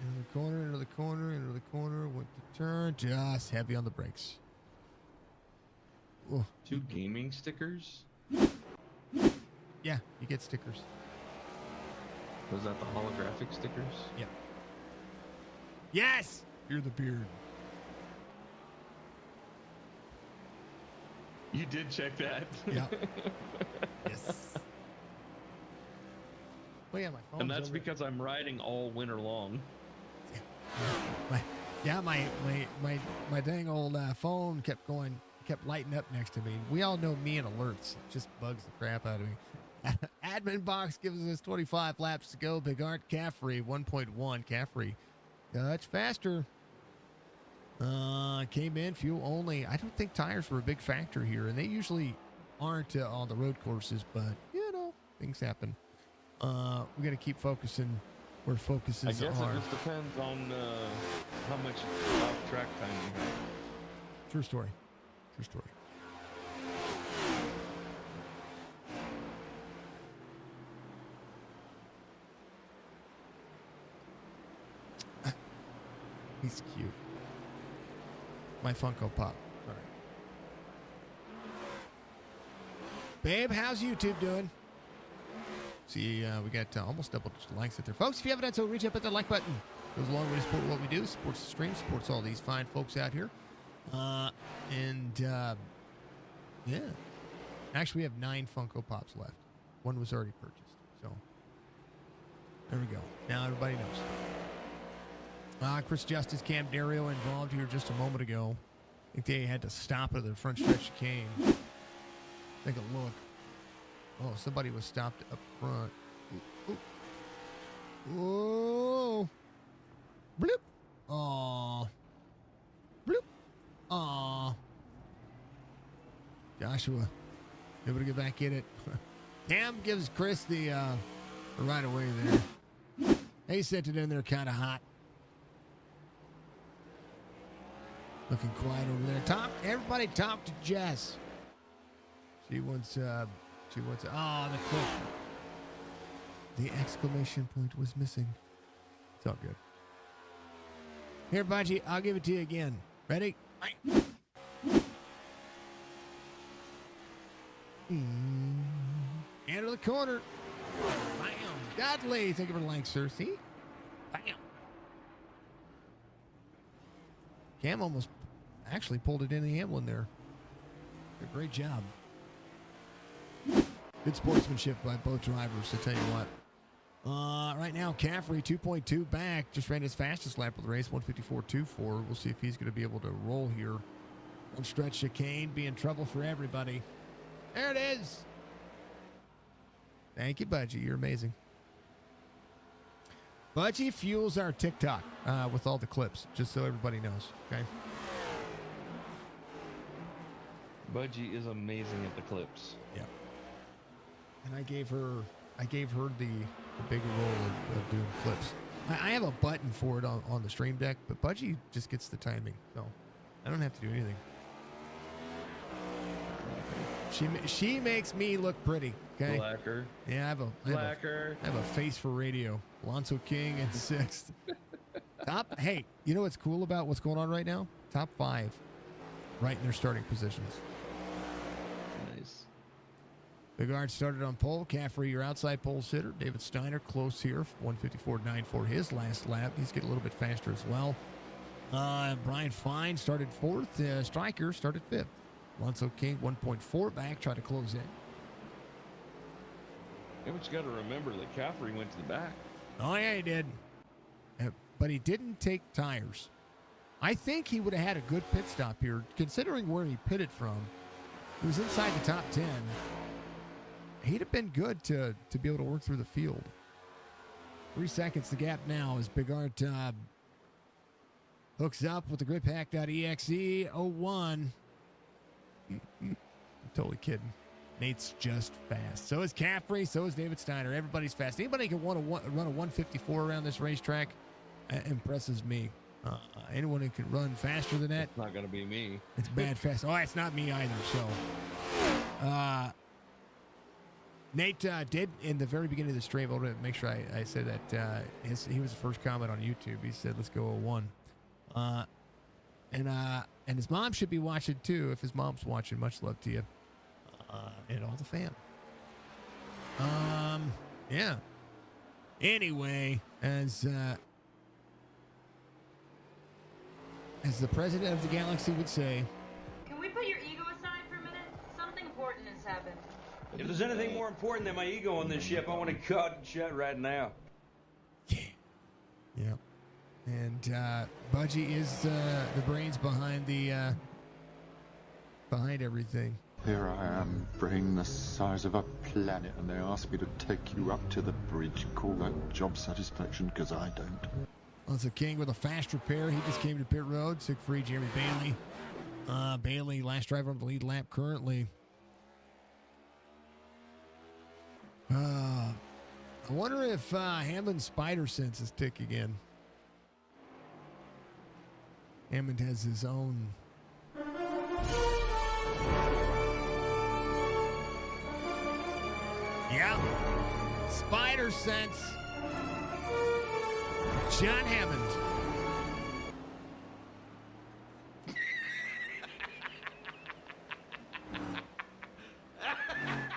Into the corner, into the corner, into the corner. Went to turn. Just heavy on the brakes. Ooh. 2 gaming stickers? Yeah, you get stickers. Was that the holographic stickers? Yep. Yes! You're the beard. You did check that. Yeah. Yes. Well, yeah, my phone. And that's because I'm riding all winter long. My dang old phone kept lighting up next to me. We all know me and alerts. It just bugs the crap out of me. Admin box gives us 25 laps to go. Big Art Caffrey 1.1. Caffrey much faster. Came in fuel only. I don't think tires were a big factor here, and they usually aren't on the road courses, but you know, things happen. We got to keep focusing where focuses are. I guess it just depends on how much off track time you have. True story. True story. He's cute. My Funko Pop. All right. Babe, how's YouTube doing? See, we got almost double likes out there. Folks, if you haven't done so, reach up at the like button. Goes a long way to support what we do. Supports the stream. Supports all these fine folks out here. Yeah. Actually, we have 9 Funko Pops left. One was already purchased. So, there we go. Now everybody knows. Chris Justice, Cam Dario involved here just a moment ago. I think they had to stop at the front stretch chicane. Take a look. Oh, somebody was stopped up front. Ooh. Ooh. Bloop. Aw. Bloop. Aw. Joshua able to get back in it. Cam gives Chris the right away there. They sent it in there kind of hot. Looking quiet over there. Everybody talk to Jess. She wants the clip. The exclamation point was missing. It's all good. Here, Budgie, I'll give it to you again. Ready? Enter the corner. Bam. Dudley. Thank you for the like, sir. See? Bam. Cam almost actually pulled it in the Hamlin there. A great job. Good sportsmanship by both drivers, to tell you what. Right now, Caffrey 2.2 back. Just ran his fastest lap of the race, 154.24. We'll see if he's going to be able to roll here. One stretch chicane, be in trouble for everybody. There it is. Thank you, Budgie. You're amazing. Budgie fuels our TikTok with all the clips, just so everybody knows. Okay. Budgie is amazing at the clips. Yeah. And I gave her the bigger role of doing clips. I have a button for it on the stream deck, but Budgie just gets the timing, so I don't have to do anything. She makes me look pretty. Okay. Blacker. Yeah, I have a face for radio. Alonso King in 6th. Hey, you know what's cool about what's going on right now? Top 5, right in their starting positions. Nice. Big Art started on pole. Caffrey, your outside pole sitter. David Steiner close here, 154.94 his last lap. He's getting a little bit faster as well. Brian Fine started 4th. Stryker started 5th. Alonso King 1.4 back, tried to close in. Yeah, but you got to remember that Caffrey went to the back. Oh, yeah, he did. But he didn't take tires. I think he would have had a good pit stop here, considering where he pitted from. He was inside the top 10. He'd have been good to be able to work through the field. 3 seconds the gap now as Big Art hooks up with the griphack.exe 01. I'm totally kidding. Nate's just fast. So is Caffrey. So is David Steiner. Everybody's fast. Anybody can run a 154 around this racetrack impresses me. Anyone who can run faster than that, It's not going to be me. it's bad fast. Oh, it's not me either. So, Nate did in the very beginning of the stream. I want to make sure I said that he was the first comment on YouTube. He said, "Let's go 01." And his mom should be watching too. If his mom's watching, much love to you and all the fam. Yeah. Anyway, as the president of the galaxy would say, Can we put your ego aside for a minute? Something important has happened. If there's anything more important than my ego on this ship, I want to cut and shut right now. yeah. And Budgie is the brains behind behind everything. Here I am, brain the size of a planet, and they ask me to take you up to the bridge. Call that job satisfaction, because I don't. Alonso King with a fast repair. He just came to pit road. Siegfried, Jeremy Bailey. Bailey, last driver on the lead lap currently. I wonder if Hammond's spider sense is tick again. Hammond has his own. Yeah. Spider sense. John Hammond.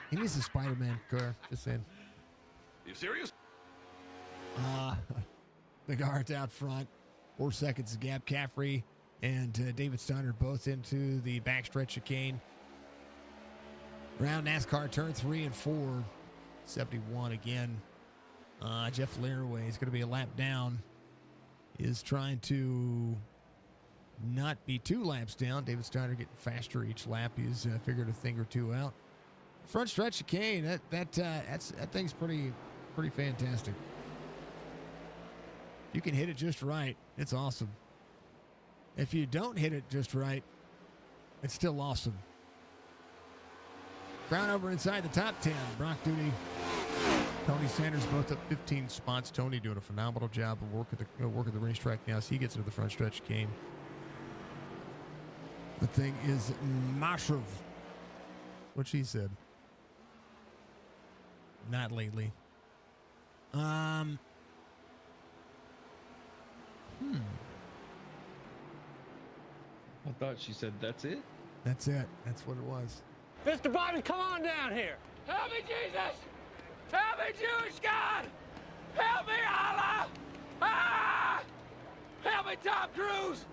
He needs a Spider-Man car. Just saying. You serious? The guards out front. 4 seconds of gap. Caffrey and David Steiner both into the backstretch chicane. Round NASCAR turn 3 and 4. 71 again. Jeff Laraway is going to be a lap down. Is trying to not be 2 laps down. David Steiner getting faster each lap. He's figured a thing or two out. Front stretch chicane. That thing's pretty fantastic. You can hit it just right. It's awesome. If you don't hit it just right, it's still awesome. Crown over inside the top 10. Brock Duty, Tony Sanders both up 15 spots. Tony doing a phenomenal job of work at the racetrack now as he gets into the front stretch game. The thing is massive. What she said. Not lately. I thought she said that's it. That's it. That's what it was. Mr. Bobby, come on down here. Help me, Jesus! Help me, Jewish God! Help me, Allah! Ah! Help me, Tom Cruise!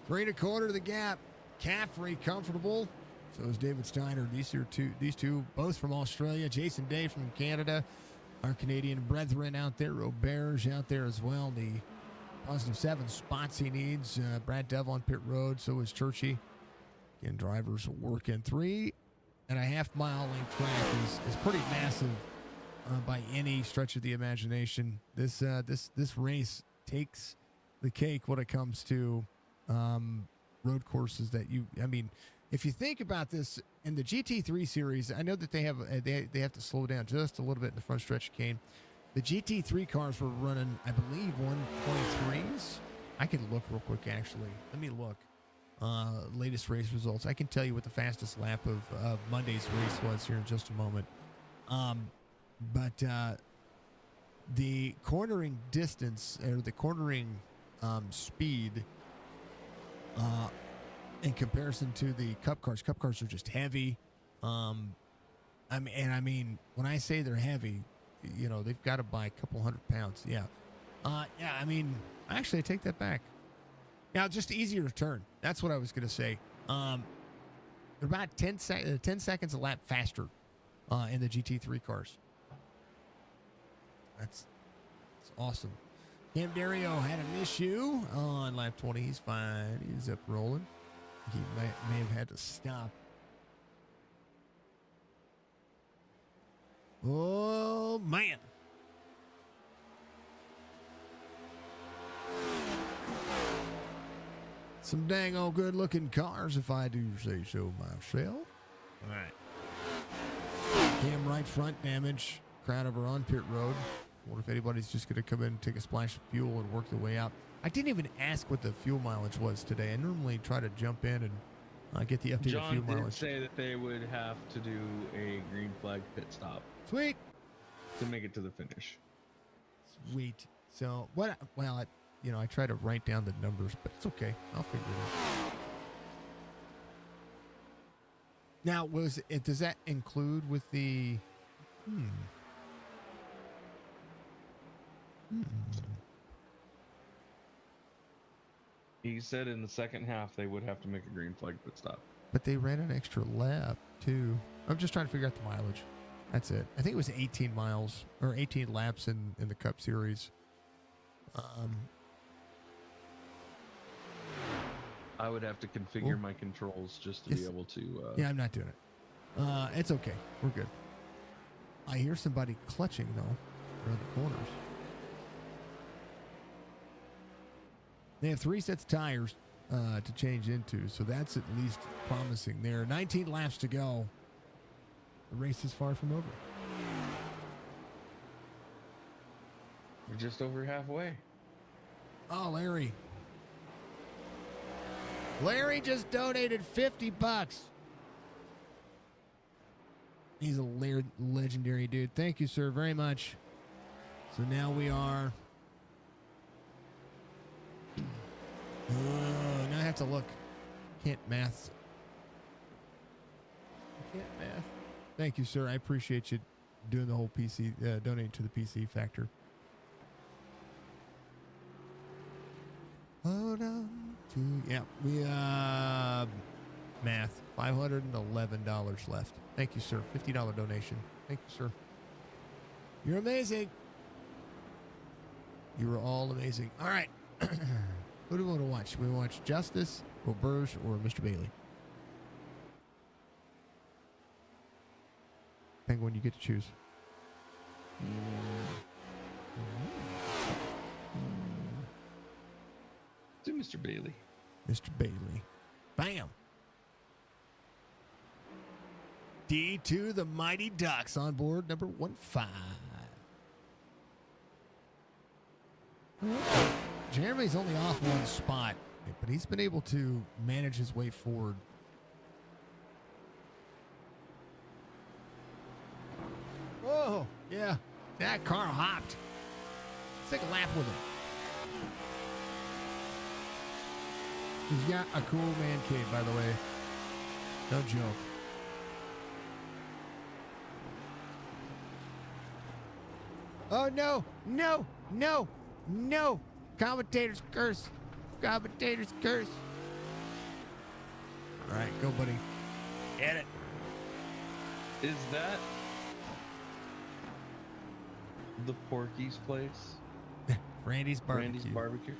3 1/4 to the gap. Caffrey comfortable. So is David Steiner. These two, both from Australia. Jason Day from Canada. Our Canadian brethren out there. Roberge out there as well. The positive 7 spots he needs. Brad Dove on pit road. So is Churchy. Again, drivers working 3.5 mile length track is pretty massive by any stretch of the imagination. This race takes the cake when it comes to road courses if you think about this in the GT3 series, I know that they have to slow down just a little bit in the front stretch chicane. The GT3 cars were running, I believe, 123s. I can look real quick, actually. Let me look. Latest race results. I can tell you what the fastest lap of Monday's race was here in just a moment. But the cornering distance, or the cornering speed, in comparison to the Cup cars are just heavy. I mean, when I say they're heavy, they've got to buy a couple 100 pounds. Yeah. Yeah, I mean, actually, I take that back. Now, just easier to turn. That's what I was going to say. They're about 10 seconds a lap faster in the GT3 cars. That's awesome. Cam Dario had an issue on lap 20. He's fine. He's up rolling. He may have had to stop. Oh, man. Some dang old good looking cars, if I do say so myself. All right. Cam right front damage. Crowd over on pit road. Wonder if anybody's just going to come in and take a splash of fuel and work their way out. I didn't even ask what the fuel mileage was today. I normally try to jump in and get the updated fuel mileage. John did say that they would have to do a green flag pit stop. Sweet. To make it to the finish. Sweet. So, what? Well, I try to write down the numbers, but it's okay. I'll figure it out. Now, does that include with the... He said in the second half they would have to make a green flag pit stop. But they ran an extra lap, too. I'm just trying to figure out the mileage. That's it. I think it was 18 miles, or 18 laps in the Cup Series. I would have to configure my controls just to be able to... Yeah, I'm not doing it. It's okay. We're good. I hear somebody clutching, though, around the corners. They have 3 sets of tires to change into, so that's at least promising there. 19 laps to go. The race is far from over. We're just over halfway. Oh, Larry. Larry just donated $50. He's a legendary dude. Thank you, sir, very much. So now we are... now I have to look. Can't math. Thank you, sir. I appreciate you doing the whole PC, donating to the PC factor. Hold on to, yeah, we, math, $511 left. Thank you, sir. $50 donation. Thank you, sir. You're amazing. You are all amazing. All right. Who do we want to watch? We watch Justice, Roberge, or Mr. Bailey? Penguin, you get to choose. Do Mr. Bailey. Mr. Bailey. Bam. D2, the Mighty Ducks on board number 15. Jeremy's only off one spot, but he's been able to manage his way forward. Oh, yeah. That car hopped. Let's take a lap with him. He's got a cool man cave, by the way. No joke. Oh, no, no, no, no. Commentator's curse. Commentator's curse. All right, go, buddy. Get it. Is that the Porky's place? Randy's Barbecue. Randy's Barbecue.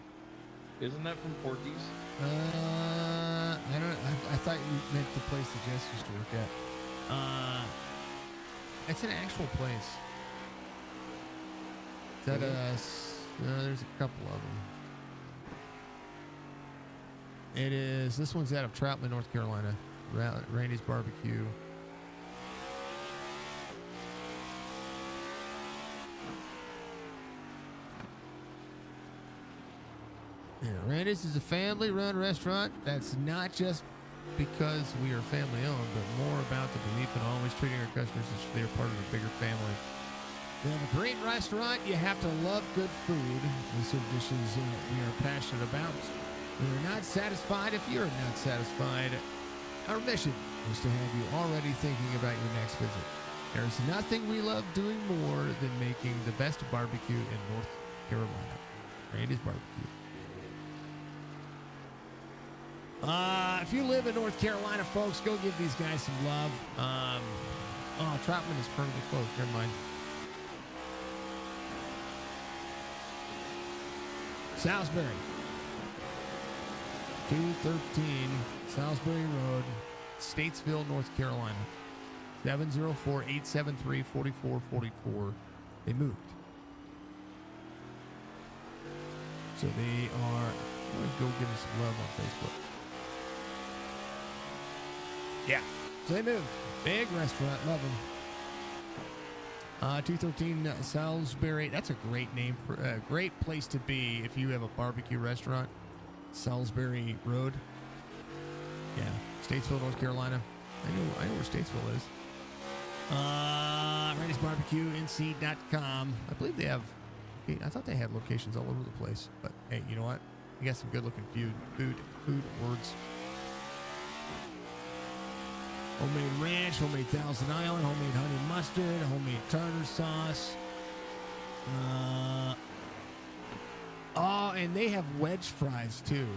Isn't that from Porky's? I don't. I thought you meant the place that Jess used to work at. It's an actual place. Is that there's a couple of them. It is. This one's out of Troutman, North Carolina. Randy's Barbecue. Yeah, Randy's is a family-run restaurant that's not just because we are family-owned, but more about the belief in always treating our customers as if they're part of a bigger family. In a great restaurant, you have to love good food. These are dishes we are passionate about. We're not satisfied if you're not satisfied. Our mission is to have you already thinking about your next visit. There's nothing we love doing more than making the best barbecue in North Carolina. Randy's Barbecue. If you live in North Carolina, folks, go give these guys some love. Troutman is permanently closed. Never mind. Salisbury. 213 Salisbury Road, Statesville, North Carolina. 704-873-4444. They moved. So they are, I'm going to go give them some love on Facebook. Yeah. So they moved. Big restaurant. Love them. 213 Salisbury. That's a great name for a great place to be if you have a barbecue restaurant. Salisbury Road. Yeah. Statesville, North Carolina. I know where Statesville is. Randy's Barbecue, NC.com. I believe they have, I thought they had locations all over the place. But hey, you know what? You got some good looking food words. Homemade ranch, homemade Thousand Island, homemade honey mustard, homemade tartar sauce. And they have wedge fries too.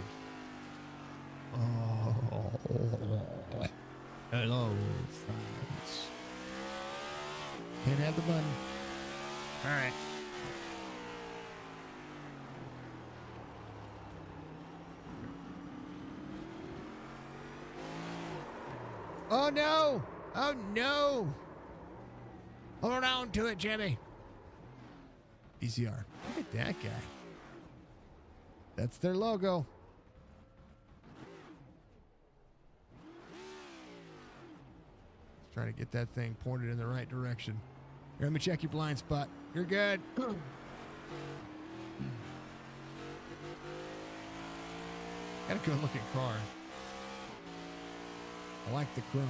Oh, hello, fries. Can't have the bun. All right. Oh no! Oh no! Hold on to it, Jimmy. VCR. Look at that guy. That's their logo. Let's try to get that thing pointed in the right direction. Here, let me check your blind spot. You're good. Got a good looking car. I like the chrome.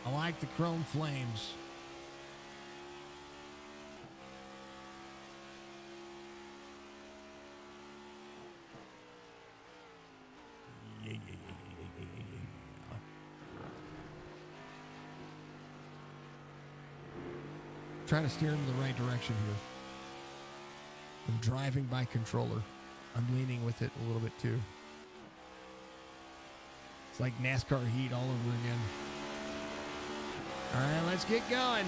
I like the chrome flames. Yeah. Trying to steer him in the right direction here. I'm driving by controller. I'm leaning with it a little bit too. It's like NASCAR heat all over again. All right, let's get going.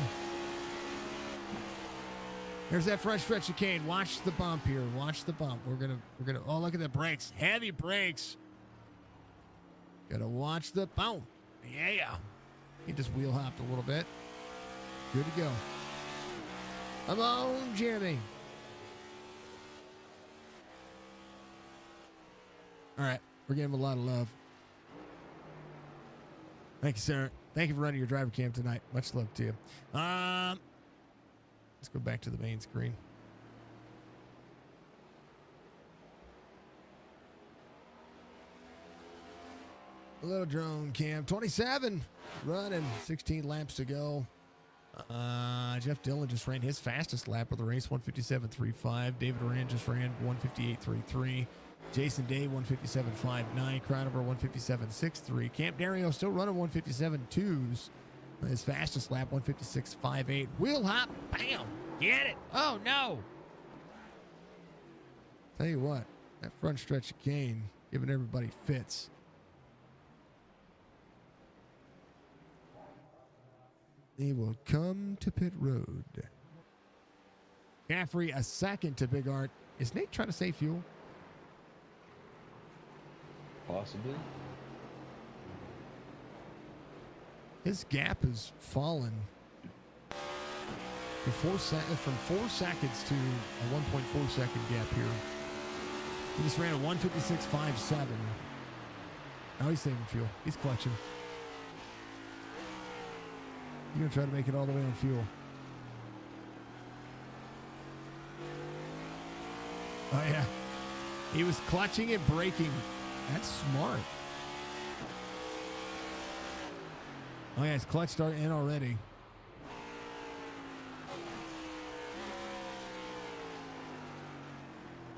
There's that front stretch of chicane. Watch the bump here. Watch the bump. We're gonna. Oh, look at the brakes. Heavy brakes. Gotta watch the boom. Yeah. He just wheel hopped a little bit. Good to go. Come on, Jeremy. All right, we're giving him a lot of love. Thank you, sir. Thank you for running your driver cam tonight. Much love to you. Let's go back to the main screen. A little drone cam. 27 running. 16 laps to go. Jeff Dillon just ran his fastest lap of the race, 157.35. David Rand just ran 158.33. Jason Day, 157.59. Cronover, 157.63. Camp Dario still running 157.2s. His fastest lap, 156.58. Wheel hop, bam, get it. Oh, no. Tell you what, that front stretch of cane, giving everybody fits. They will come to pit road. Caffrey, a second to Big Art. Is Nate trying to save fuel? Possibly. His gap has fallen from 4 seconds to a 1.4 second gap here. He just ran a 156.57. Now he's saving fuel. He's clutching. He's going to try to make it all the way on fuel. Oh, yeah. He was clutching and braking. That's smart. Oh, yeah, his clutch started in already.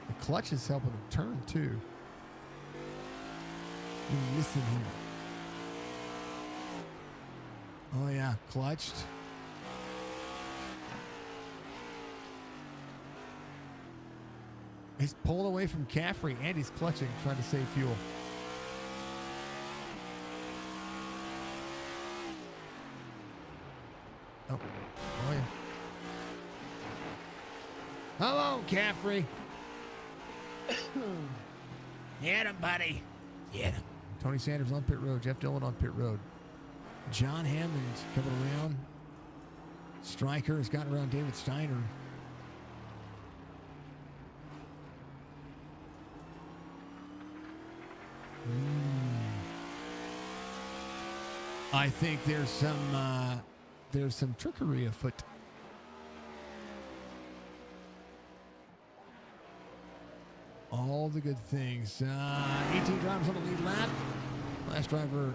The clutch is helping him turn, too. Listen here. Oh, yeah, clutched. He's pulled away from Caffrey, and he's clutching, trying to save fuel. Oh yeah. Come on, Caffrey. Get him, buddy. Get him. Tony Sanders on pit road. Jeff Dillon on pit road. John Hammond coming around. Stryker has gotten around David Steiner. I think there's some trickery afoot. All the good things. 18 drivers on the lead lap. Last driver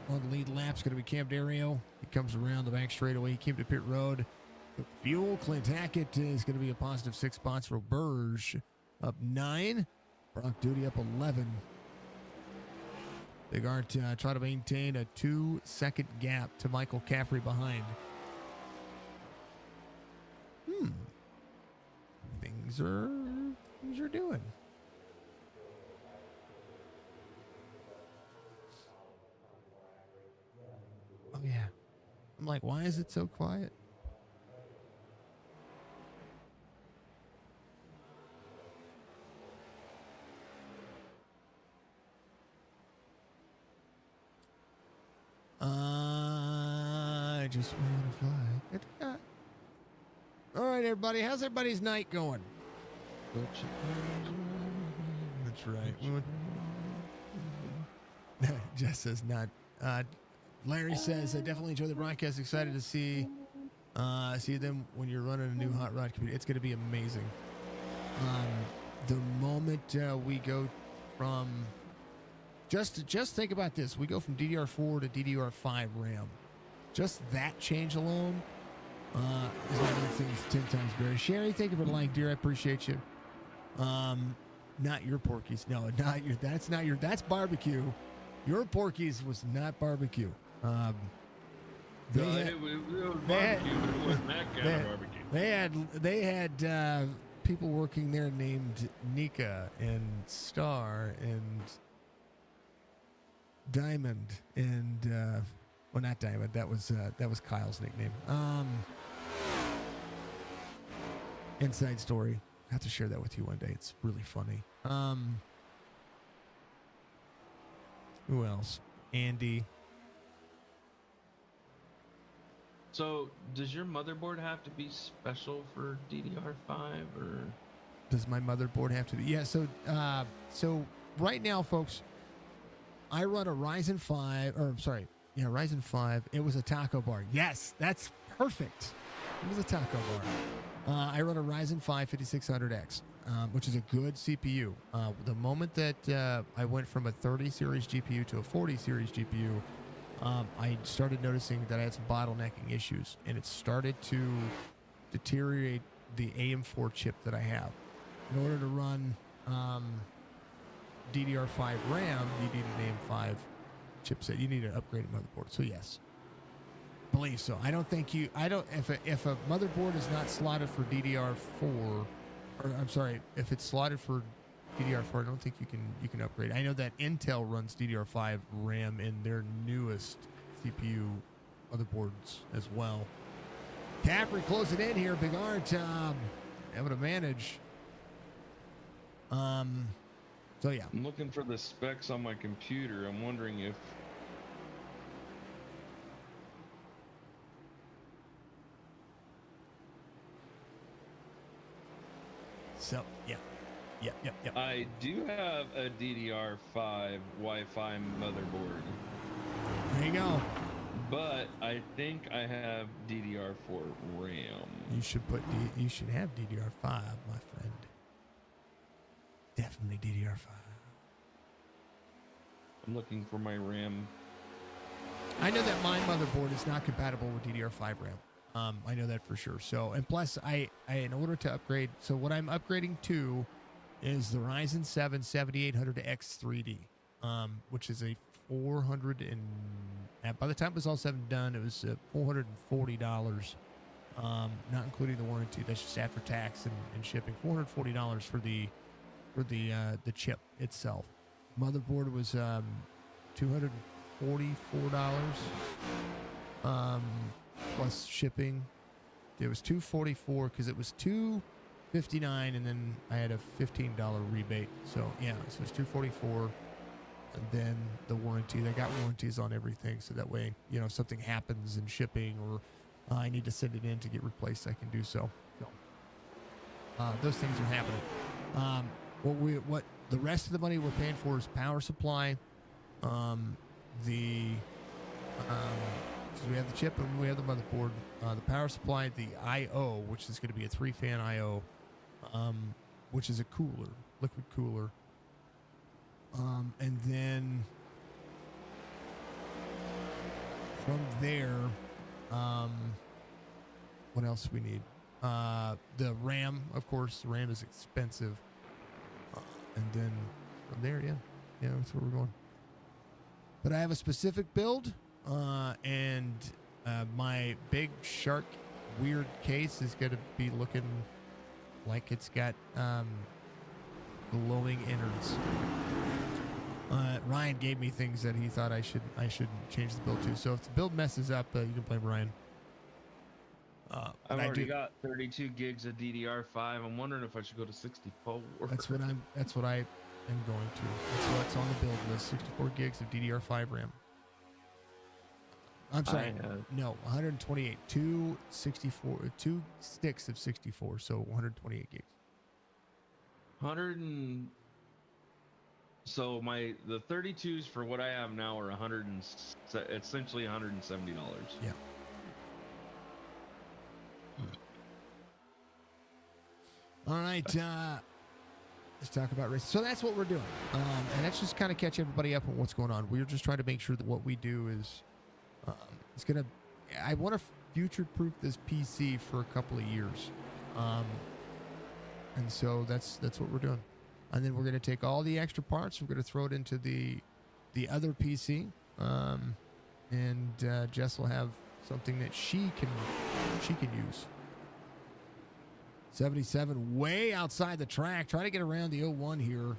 on the lead lap is going to be Cam Dario. He comes around the back straightaway. He came to pit road. Fuel, Clint Hackett is going to be a positive 6 spots. Roberge up 9. Brock Duty up 11. Big Art try to maintain a 2-second gap to Michael Caffrey behind. Things are doing. Oh yeah. I'm like, why is it so quiet? I just want to fly. All right, everybody. How's everybody's night going? That's right. Jess says not. Larry says, I definitely enjoy the broadcast. Excited to see them when you're running a new hot rod computer. It's going to be amazing. The moment we go from just think about this. We go from DDR4 to DDR5 RAM. Just that change alone is going to make things 10 times better. Sherry, thank you for the like, dear. I appreciate you. Not your Porkies. No, not your. That's not your. That's barbecue. Your Porkies was not barbecue. It was barbecue, but it wasn't that kind of barbecue. They had people working there named Nika and Star and Diamond and well, not Diamond. That was Kyle's nickname. Inside story. I have to share that with you one day. It's really funny. Who else? Andy. So, does your motherboard have to be special for DDR5, or does my motherboard have to be? Yeah. So right now, folks, I run a Ryzen 5. Ryzen 5. It was a taco bar. Yes, that's perfect. It was a taco bar. I run a Ryzen 5 5600X, which is a good CPU. The moment that I went from a 30 series GPU to a 40 series GPU, I started noticing that I had some bottlenecking issues, and it started to deteriorate the AM4 chip that I have. In order to run DDR5 RAM, you need an AM5 chipset. You need an upgraded motherboard. So yes, believe so. I don't think you. I don't. If a motherboard is not slotted for DDR4, or I'm sorry, if it's slotted for DDR4, I don't think you can upgrade. I know that Intel runs DDR5 RAM in their newest CPU motherboards as well. Capri closing in here. Big Art having to manage. So yeah, I'm looking for the specs on my computer. I'm wondering if so yeah. Yep. I do have a DDR5 Wi-Fi motherboard. There you go. But I think I have DDR4 RAM. You should have DDR5, my friend. Definitely DDR5. I'm looking for my RAM. I know that my motherboard is not compatible with DDR5 RAM. I know that for sure. So, and plus, I in order to upgrade, so what I'm upgrading to is the Ryzen 7 7800X 3D, which is a by the time it was all said and done, it was $440, not including the warranty. That's just after tax and shipping. $440 for the for the chip itself. Motherboard was $244 plus shipping. It was $244 because it was $259, and then I had a $15 rebate. So yeah, so it's $244, and then the warranty. They got warranties on everything, so that way, you know, if something happens in shipping or I need to send it in to get replaced, I can do so. Those things are happening. What the rest of the money we're paying for is power supply. So we have the chip and we have the motherboard. The power supply, the I/O, which is going to be a 3-fan I/O, which is a cooler, liquid cooler. And then from there, what else do we need? The RAM, of course. The RAM is expensive. And then from there, yeah, that's where we're going. But I have a specific build, and my big shark weird case is going to be looking like it's got glowing innards. Ryan gave me things that he thought I shouldn't change the build to. So if the build messes up, you can blame Ryan. I've already got 32 gigs of DDR5. I'm wondering if I should go to 64. That's what I am going to. That's what's on the build list. 64 gigs of DDR5 RAM. I'm sorry. No, 128. Two sticks of 64, so 128 gigs. So the 32s for what I have now are essentially $170. Yeah. All right, let's talk about racing. So that's what we're doing, and that's just kind of catch everybody up on what's going on. We're just trying to make sure that what we do is, it's gonna. I want to future-proof this PC for a couple of years, and so that's what we're doing. And then we're gonna take all the extra parts. We're gonna throw it into the other PC, and Jess will have something that she can use. 77 way outside the track. Trying to get around the 01 here.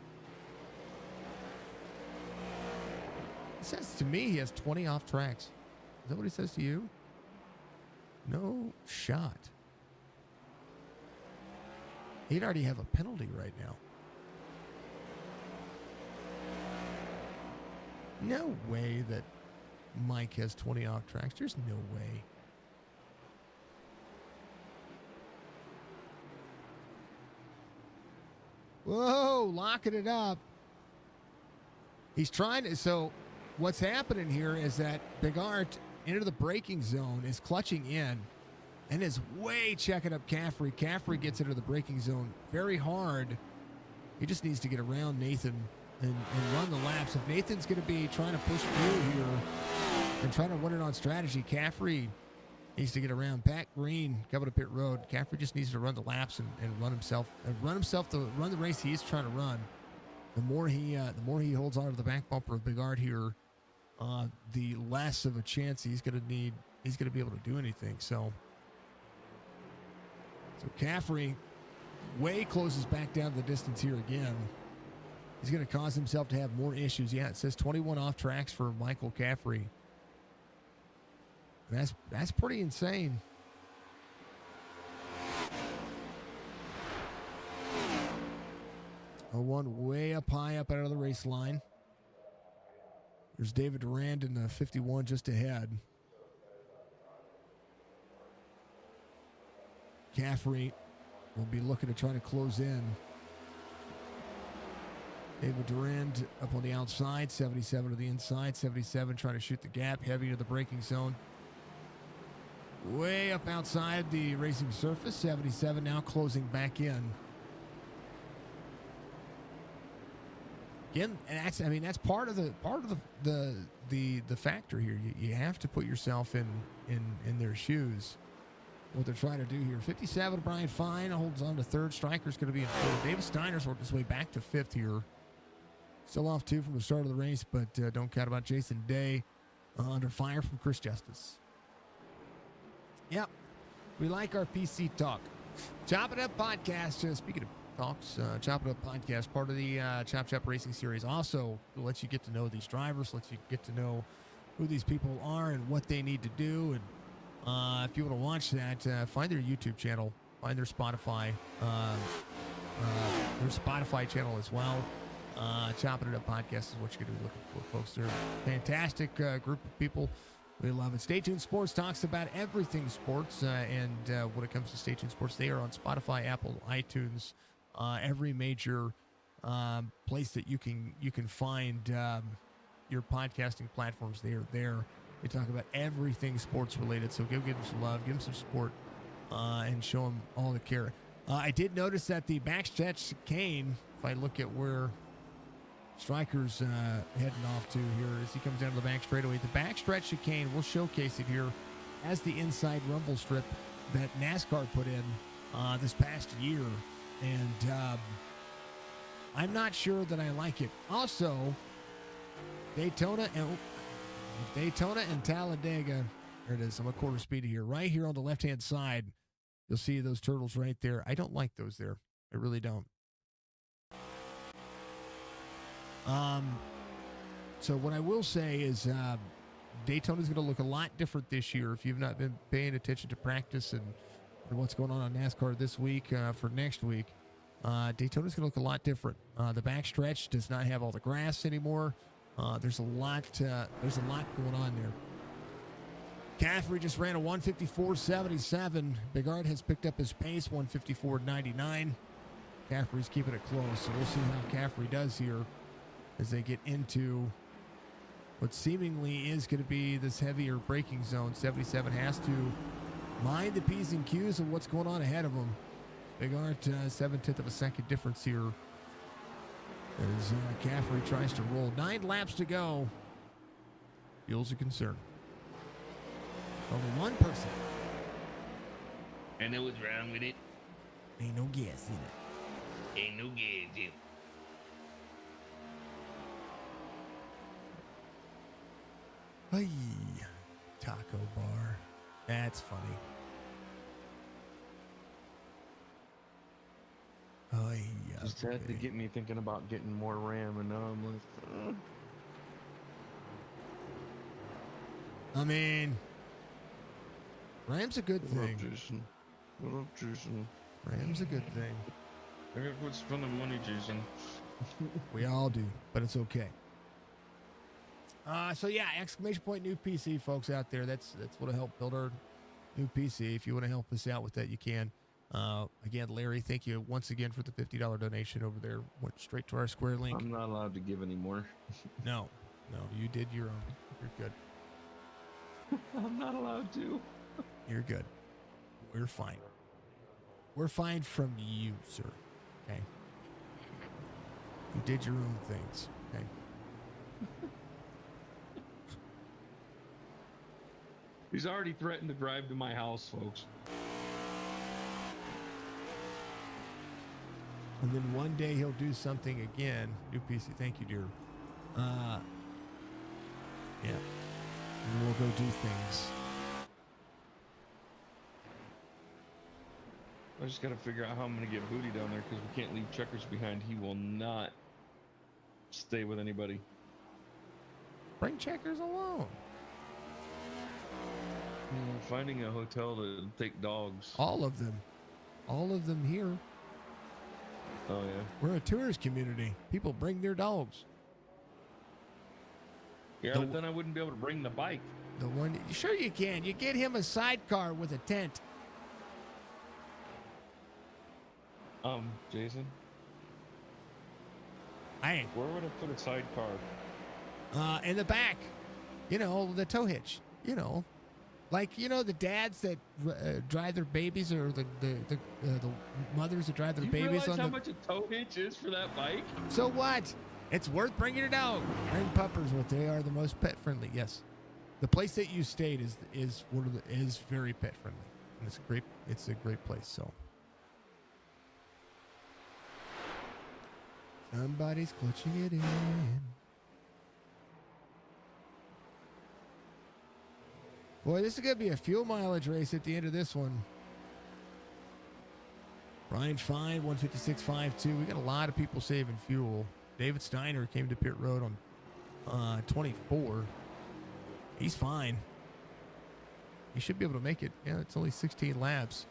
It says to me he has 20 off tracks. Is that what he says to you? No shot. He'd already have a penalty right now. No way that Mike has 20 off tracks. There's no way. Whoa, locking it up. He's trying to. So what's happening here is that Big Art into the braking zone is clutching in and is way checking up Caffrey. Caffrey gets into the braking zone very hard. He just needs to get around Nathan and run the laps. If Nathan's going to be trying to push through here and trying to win it on strategy, Caffrey needs to get around. Pat Green coming to pit road. Caffrey just needs to run the laps and run himself to run the race he's trying to run. The more he holds on to the back bumper of Big Art here, the less of a chance he's going to be able to do anything. So Caffrey way closes back down to the distance here again. He's going to cause himself to have more issues. Yeah, it says 21 off tracks for Michael Caffrey. That's pretty insane. One way up high up out of the race line. There's David Durand in the 51 just ahead. Caffrey will be looking to try to close in. David Durand up on the outside, 77 to the inside, 77 trying to shoot the gap, heavy to the braking zone. Way up outside the racing surface, 77 now closing back in. Again, and that's part of the factor here. You have to put yourself in their shoes. What they're trying to do here. 57, Brian Fine holds on to third. Striker's going to be in fourth. David Steiner's worked his way back to fifth here. Still off two from the start of the race, but don't count about Jason Day under fire from Chris Justice. Yep, we like our PC talk. Chopp'N Up podcast. Speaking of Talks, Chop It Up podcast, part of the Chop Racing series. Also lets you get to know these drivers, lets you get to know who these people are and what they need to do. And if you want to watch that, find their YouTube channel, find their Spotify channel as well. Chopping It Up podcast is what you're going to be looking for, folks. They're a fantastic group of people. We love it. Stay Tuned Sports talks about everything sports, and when it comes to Stay Tuned Sports, they are on Spotify, Apple, iTunes, every major place that you can find your podcasting platforms. They are there. They talk about everything sports related. So give them some love, give them some support, and show them all the care. I did notice that the backstretch chicane, if I look at where Stryker's heading off to here as he comes down to the back straightaway, the backstretch chicane, we'll showcase it here as the inside rumble strip that NASCAR put in this past year. And I'm not sure that I like it. Also, Daytona and Talladega. There it is. I'm a quarter speed here. Right here on the left-hand side, you'll see those turtles right there. I don't like those there. I really don't. So what I will say is Daytona's going to look a lot different this year. If you've not been paying attention to practice and what's going on NASCAR this week for next week, Daytona's going to look a lot different. The backstretch does not have all the grass anymore. There's a lot going on there. Caffrey just ran a 154.77. Bigard has picked up his pace, 154.99. Caffrey's keeping it close, so we'll see how Caffrey does here as they get into what seemingly is going to be this heavier braking zone. 77 has to mind the P's and Q's of what's going on ahead of him. Bigard, 7/10 of a second difference here as Caffrey tries to roll. 9 laps to go. Fuel's a concern. Only one person. I know what's wrong with it. Ain't no gas in it. Ain't no gas in it. Hey, taco bar. That's funny. Oh, yeah. Just had to get me thinking about getting more RAM, and now I'm like, I mean, RAM's a good what thing. up, Jason? What up, Jason? RAM's a good thing. I gotta quit spending money, Jason. We all do, but it's okay. So yeah, exclamation point new PC, folks out there. That's what'll help build our new PC. If you want to help us out with that, you can. Again, Larry, thank you once again for the $50 donation over there. Went straight to our Square link. I'm not allowed to give anymore. No, you did your own. You're good. I'm not allowed to. You're good. We're fine. We're fine from you, sir. Okay. You did your own things. Okay. He's already threatened to drive to my house, folks. And then one day he'll do something again. New PC. Thank you, dear. Yeah. And we'll go do things. I just gotta figure out how I'm gonna get Booty down there because we can't leave Checkers behind. He will not stay with anybody. Bring Checkers along. Finding a hotel to take dogs. All of them. All of them here. Oh, yeah. We're a tourist community. People bring their dogs. Yeah, but then I wouldn't be able to bring the bike. The one, sure you can. You get him a sidecar with a tent. Jason? Hey. Where would I put a sidecar? In the back. You know, the tow hitch. You know. Like, you know, the dads that drive their babies, or the mothers that drive their babies on how much a tow hitch is for that bike? So what? It's worth bringing it out. Bring puppers with. They are the most pet friendly. Yes, the place that you stayed is very pet friendly, and it's a great place. So somebody's clutching it in. Boy, this is going to be a fuel mileage race at the end of this one. Ryan Fine, 156.52. We got a lot of people saving fuel. David Steiner came to pit road on 24. He's fine. He should be able to make it. Yeah, it's only 16 laps.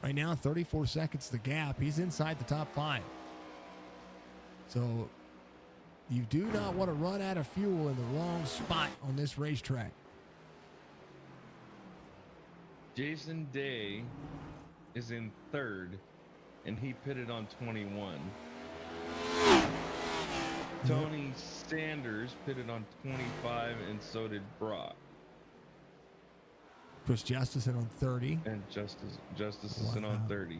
Right now, 34 seconds the gap. He's inside the top 5. So you do not want to run out of fuel in the wrong spot on this racetrack. Jason Day is in 3rd, and he pitted on 21. Tony Sanders pitted on 25, and so did Brock. Chris Justison on 30. And Justice is in on 30.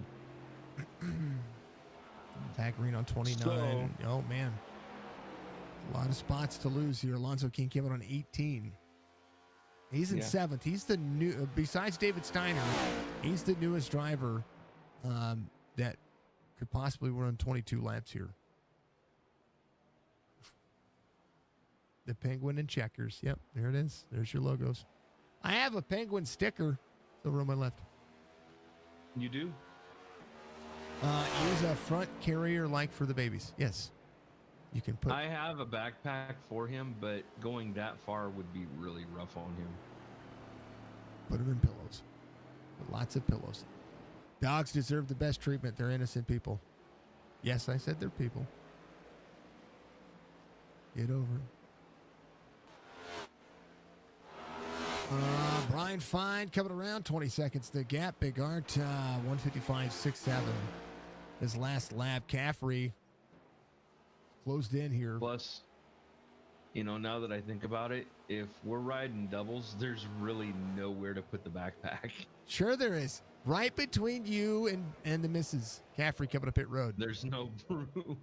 Zach Green on 29. Oh, man. A lot of spots to lose here. Alonzo King came out on 18. He's in 7th. He's the new, besides David Steiner, he's the newest driver that could possibly run 22 laps here. The Penguin and checkers. Yep, there it is. There's your logos. I have a Penguin sticker over on my left. You do? Use a front carrier like for the babies. Yes. You can put. I have a backpack for him, but going that far would be really rough on him. Put them in pillows. Put lots of pillows. Dogs deserve the best treatment. They're innocent people. Yes, I said they're people. Get over it. Brian Fine coming around, 20 seconds the gap. Big Art, 155.67. His last lap. Caffrey closed in here. Plus, you know, now that I think about it, if we're riding doubles, there's really nowhere to put the backpack. Sure there is. Right between you and the missus. Caffrey coming up pit road. There's no room.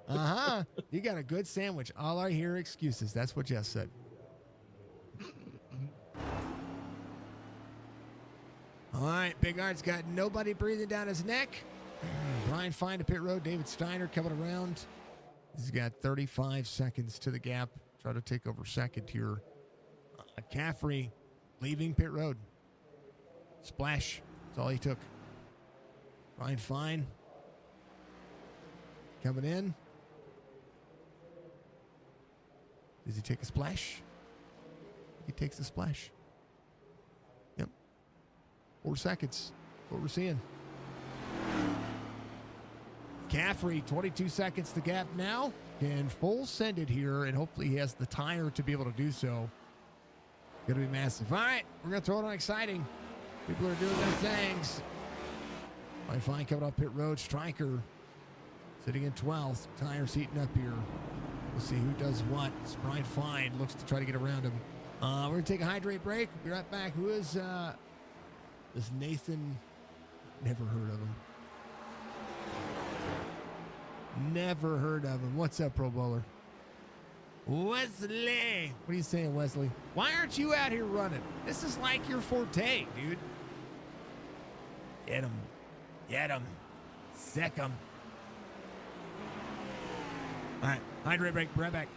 Uh-huh. You got a good sandwich. All I hear are excuses. That's what Jess said. All right, Big Art's got nobody breathing down his neck. Brian Fine to pit road. David Steiner coming around. He's got 35 seconds to the gap. Try to take over second here. Caffrey leaving pit road. Splash. That's all he took. Brian Fine coming in. Does he take a splash? He takes a splash. Yep. 4 seconds. That's what we're seeing. Caffrey, 22 seconds to gap now. Can full send it here, and hopefully he has the tire to be able to do so. Going to be massive. All right, we're going to throw it on exciting. People are doing their things. Brian Fine coming up pit road. Stryker sitting in 12th. Tires heating up here. We'll see who does what. It's Brian Fine looks to try to get around him. We're going to take a hydrate break. We'll be right back. Who is this Nathan? Never heard of him. Never heard of him. What's up, Pro Bowler? Wesley. What are you saying, Wesley? Why aren't you out here running? This is like your forte, dude. Get him. Get him. Sick him. All right. Hydrate break. Right back.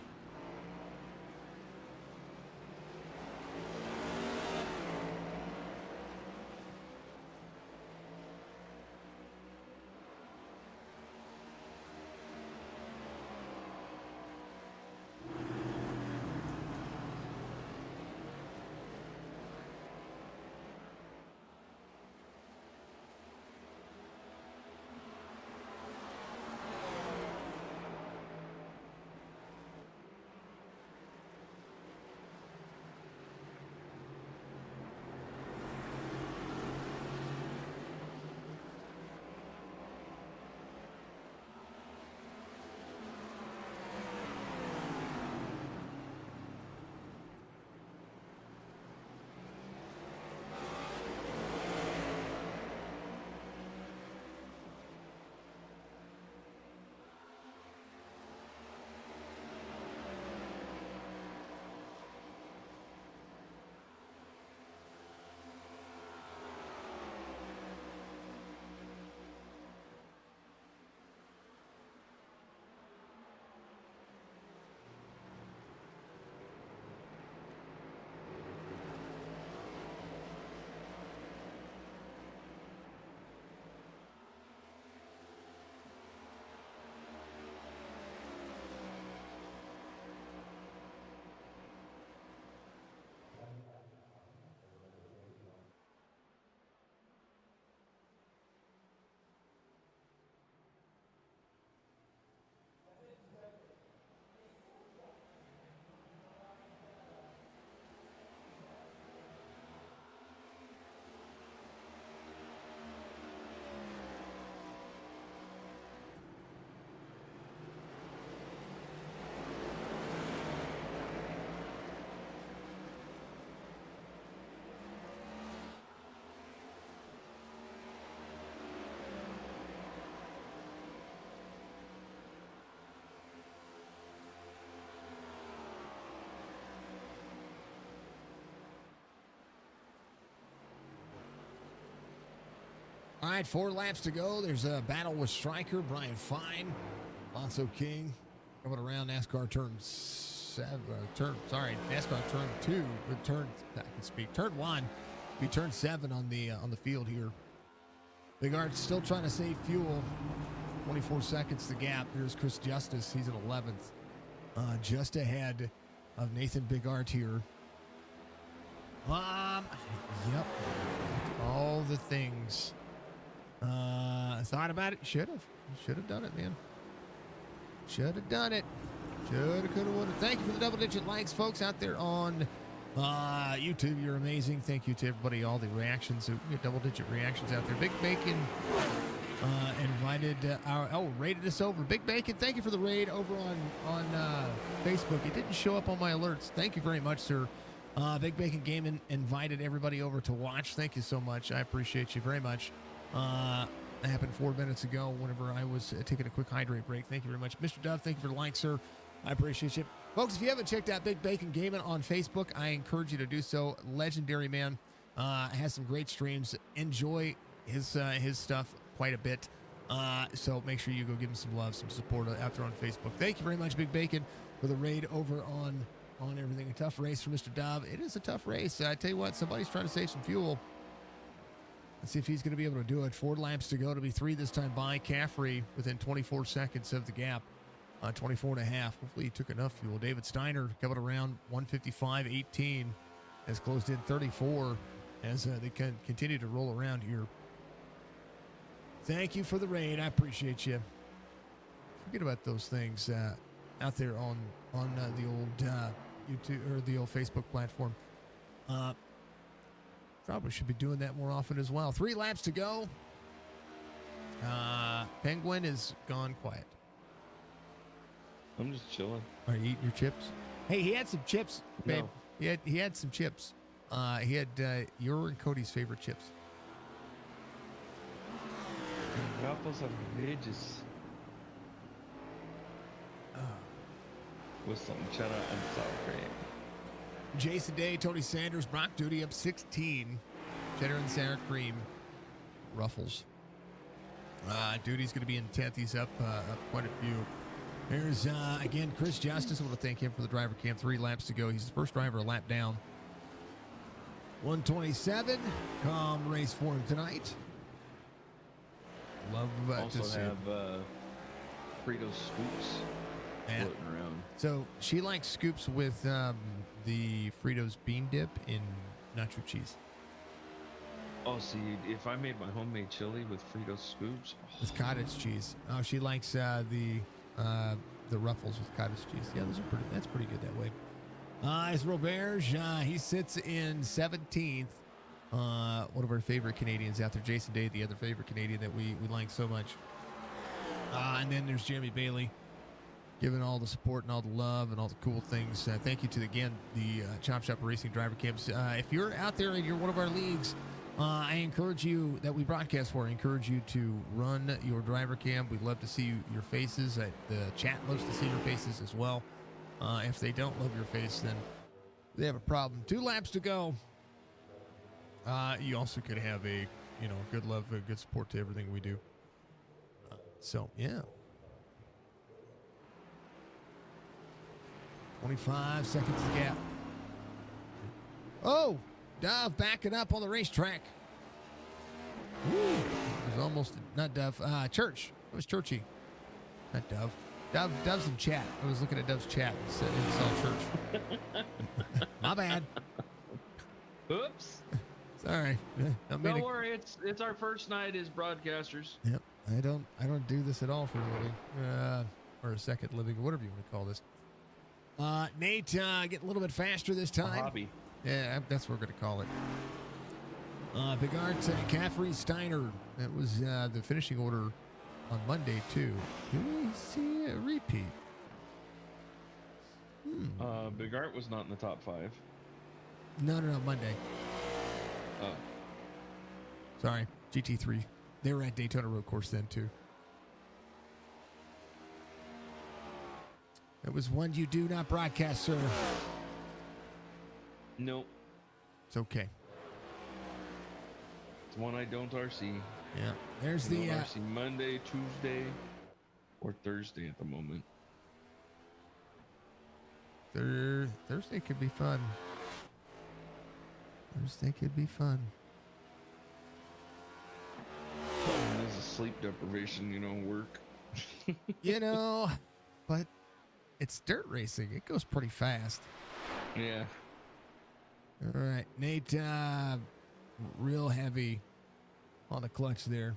right, 4 laps to go. There's a battle with Stryker, Brian Fine, Alonso King coming around NASCAR NASCAR turn 2, turn 1, be turn 7 on the field here. Big Art's still trying to save fuel. 24 seconds the gap. Here's Chris Justice. He's in 11th, just ahead of Nathan Big Art here. Yep, all the things. Thought about it. Should have done it, man. Should have done it. Should have, could have, would have. Thank you for the double-digit likes, folks, out there on YouTube. You're amazing. Thank you to everybody, all the reactions. We get double-digit reactions out there. Big Bacon invited raided us over. Big Bacon, thank you for the raid over on Facebook. It didn't show up on my alerts. Thank you very much, sir. Big Bacon Gaming invited everybody over to watch. Thank you so much. I appreciate you very much. That happened 4 minutes ago whenever I was taking a quick hydrate break. Thank you very much. Mr. Dove, thank you for the like, sir. I appreciate you. Folks, if you haven't checked out Big Bacon Gaming on Facebook, I encourage you to do so. Legendary man. Has some great streams. Enjoy his stuff quite a bit. So make sure you go give him some love, some support out there on Facebook. Thank you very much, Big Bacon, for the raid over on everything. A tough race for Mr. Dove. It is a tough race. I tell you what, somebody's trying to save some fuel. Let's see if he's going to be able to do it. 4 laps to go. To be 3 this time by Caffrey within 24 seconds of the gap. 24 and a half. Hopefully he took enough fuel. David Steiner coming around 155.18. Has closed in 34 as they can continue to roll around here. Thank you for the raid. I appreciate you. Forget about those things out there on the old YouTube or the old Facebook platform. Probably should be doing that more often as well. 3 laps to go. Penguin is gone quiet. I'm just chilling. Are you eating your chips? Hey, he had some chips, babe. No. He had some chips. He had your and Cody's favorite chips. Apples and veggies. With some cheddar and sour cream. Jason Day, Tony Sanders, Brock Duty up 16. Cheddar and sour cream. Ruffles. Duty's going to be in 10th. He's up quite a few. There's, again, Chris Justice. I want to thank him for the driver cam. 3 laps to go. He's the first driver a lap down. 127. Come race for him tonight. Love also to see have Fritos Scoops floating around. So she likes scoops with the Fritos bean dip in nacho cheese. Oh, see, if I made my homemade chili with Fritos Scoops. With cottage cheese. Oh, she likes the Ruffles with cottage cheese. Yeah, that's pretty good that way. It's Roberge. He sits in 17th. One of our favorite Canadians out there, Jason Day, the other favorite Canadian that we like so much. And then there's Jeremy Bailey, giving all the support and all the love and all the cool things. Thank you to, again, the Chop Shop Racing driver camps. If you're out there and you're one of our leagues, I encourage you, that we broadcast for, I encourage you to run your driver cam. We'd love to see your faces. The chat loves to see your faces as well. If they don't love your face, then they have a problem. 2 laps to go. You also could have a good love, a good support to everything we do. So, yeah. 25 seconds to gap. Oh, Dove backing up on the racetrack. Woo. It was almost, not Dove, Church. It was Churchy. Not Dove. Dove's in chat. I was looking at Dove's chat and saw Church. My bad. Oops. Sorry. Don't worry, it's our first night as broadcasters. Yep. I don't do this at all for a living. Or a second living, whatever you want to call this. Nate, getting a little bit faster this time. A hobby. Yeah, that's what we're going to call it. Big Art, Caffrey, Steiner. That was the finishing order on Monday, too. Do we see a repeat? Big Art was not in the top 5. No, Monday. Oh. Sorry, GT3. They were at Daytona Road Course then, too. It was one you do not broadcast, sir. Nope. It's okay. It's one I don't RC. Yeah. There's You the know, RC Monday, Tuesday, or Thursday at the moment. Thursday could be fun. Thursday could be fun. Problem is a sleep deprivation, you know, work. You know, but it's dirt racing. It goes pretty fast. Yeah. All right, Nate, real heavy on the clutch there.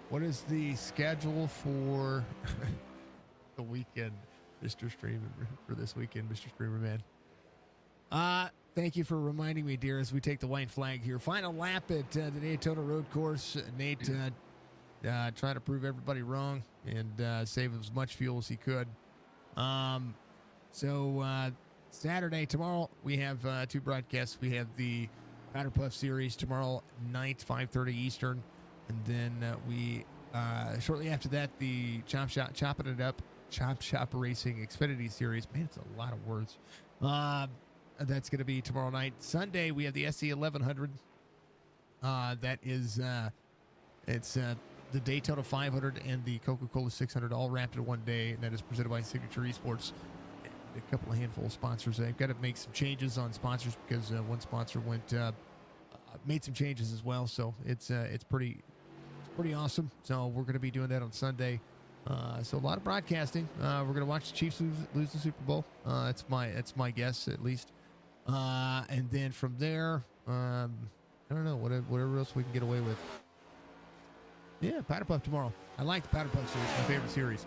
What is the schedule for the weekend, Mr. Streamer, for this weekend, Mr. Streamer Man? Thank you for reminding me, dear, as we take the white flag here. Final lap at the Daytona road course. Nate trying to prove everybody wrong and save as much fuel as he could. So Saturday, tomorrow, we have two broadcasts. We have the Powder Puff Series tomorrow night, 5:30 Eastern. And then we, shortly after that, the Chopp'N It Up, Chop Shop Racing Xfinity Series. Man, it's a lot of words. That's going to be tomorrow night. Sunday, we have the SC 1100. That is, it's the Daytona 500 and the Coca-Cola 600 all wrapped in one day. And that is presented by Signature Esports. A couple of handful of sponsors. I've got to make some changes on sponsors because one sponsor made some changes as well. So it's pretty awesome. So we're going to be doing that on Sunday. So a lot of broadcasting. We're going to watch the Chiefs lose the Super Bowl. That's my guess at least. And then from there, I don't know, whatever else we can get away with. Yeah, Powder Puff tomorrow. I like the Powder Puff series. My favorite series.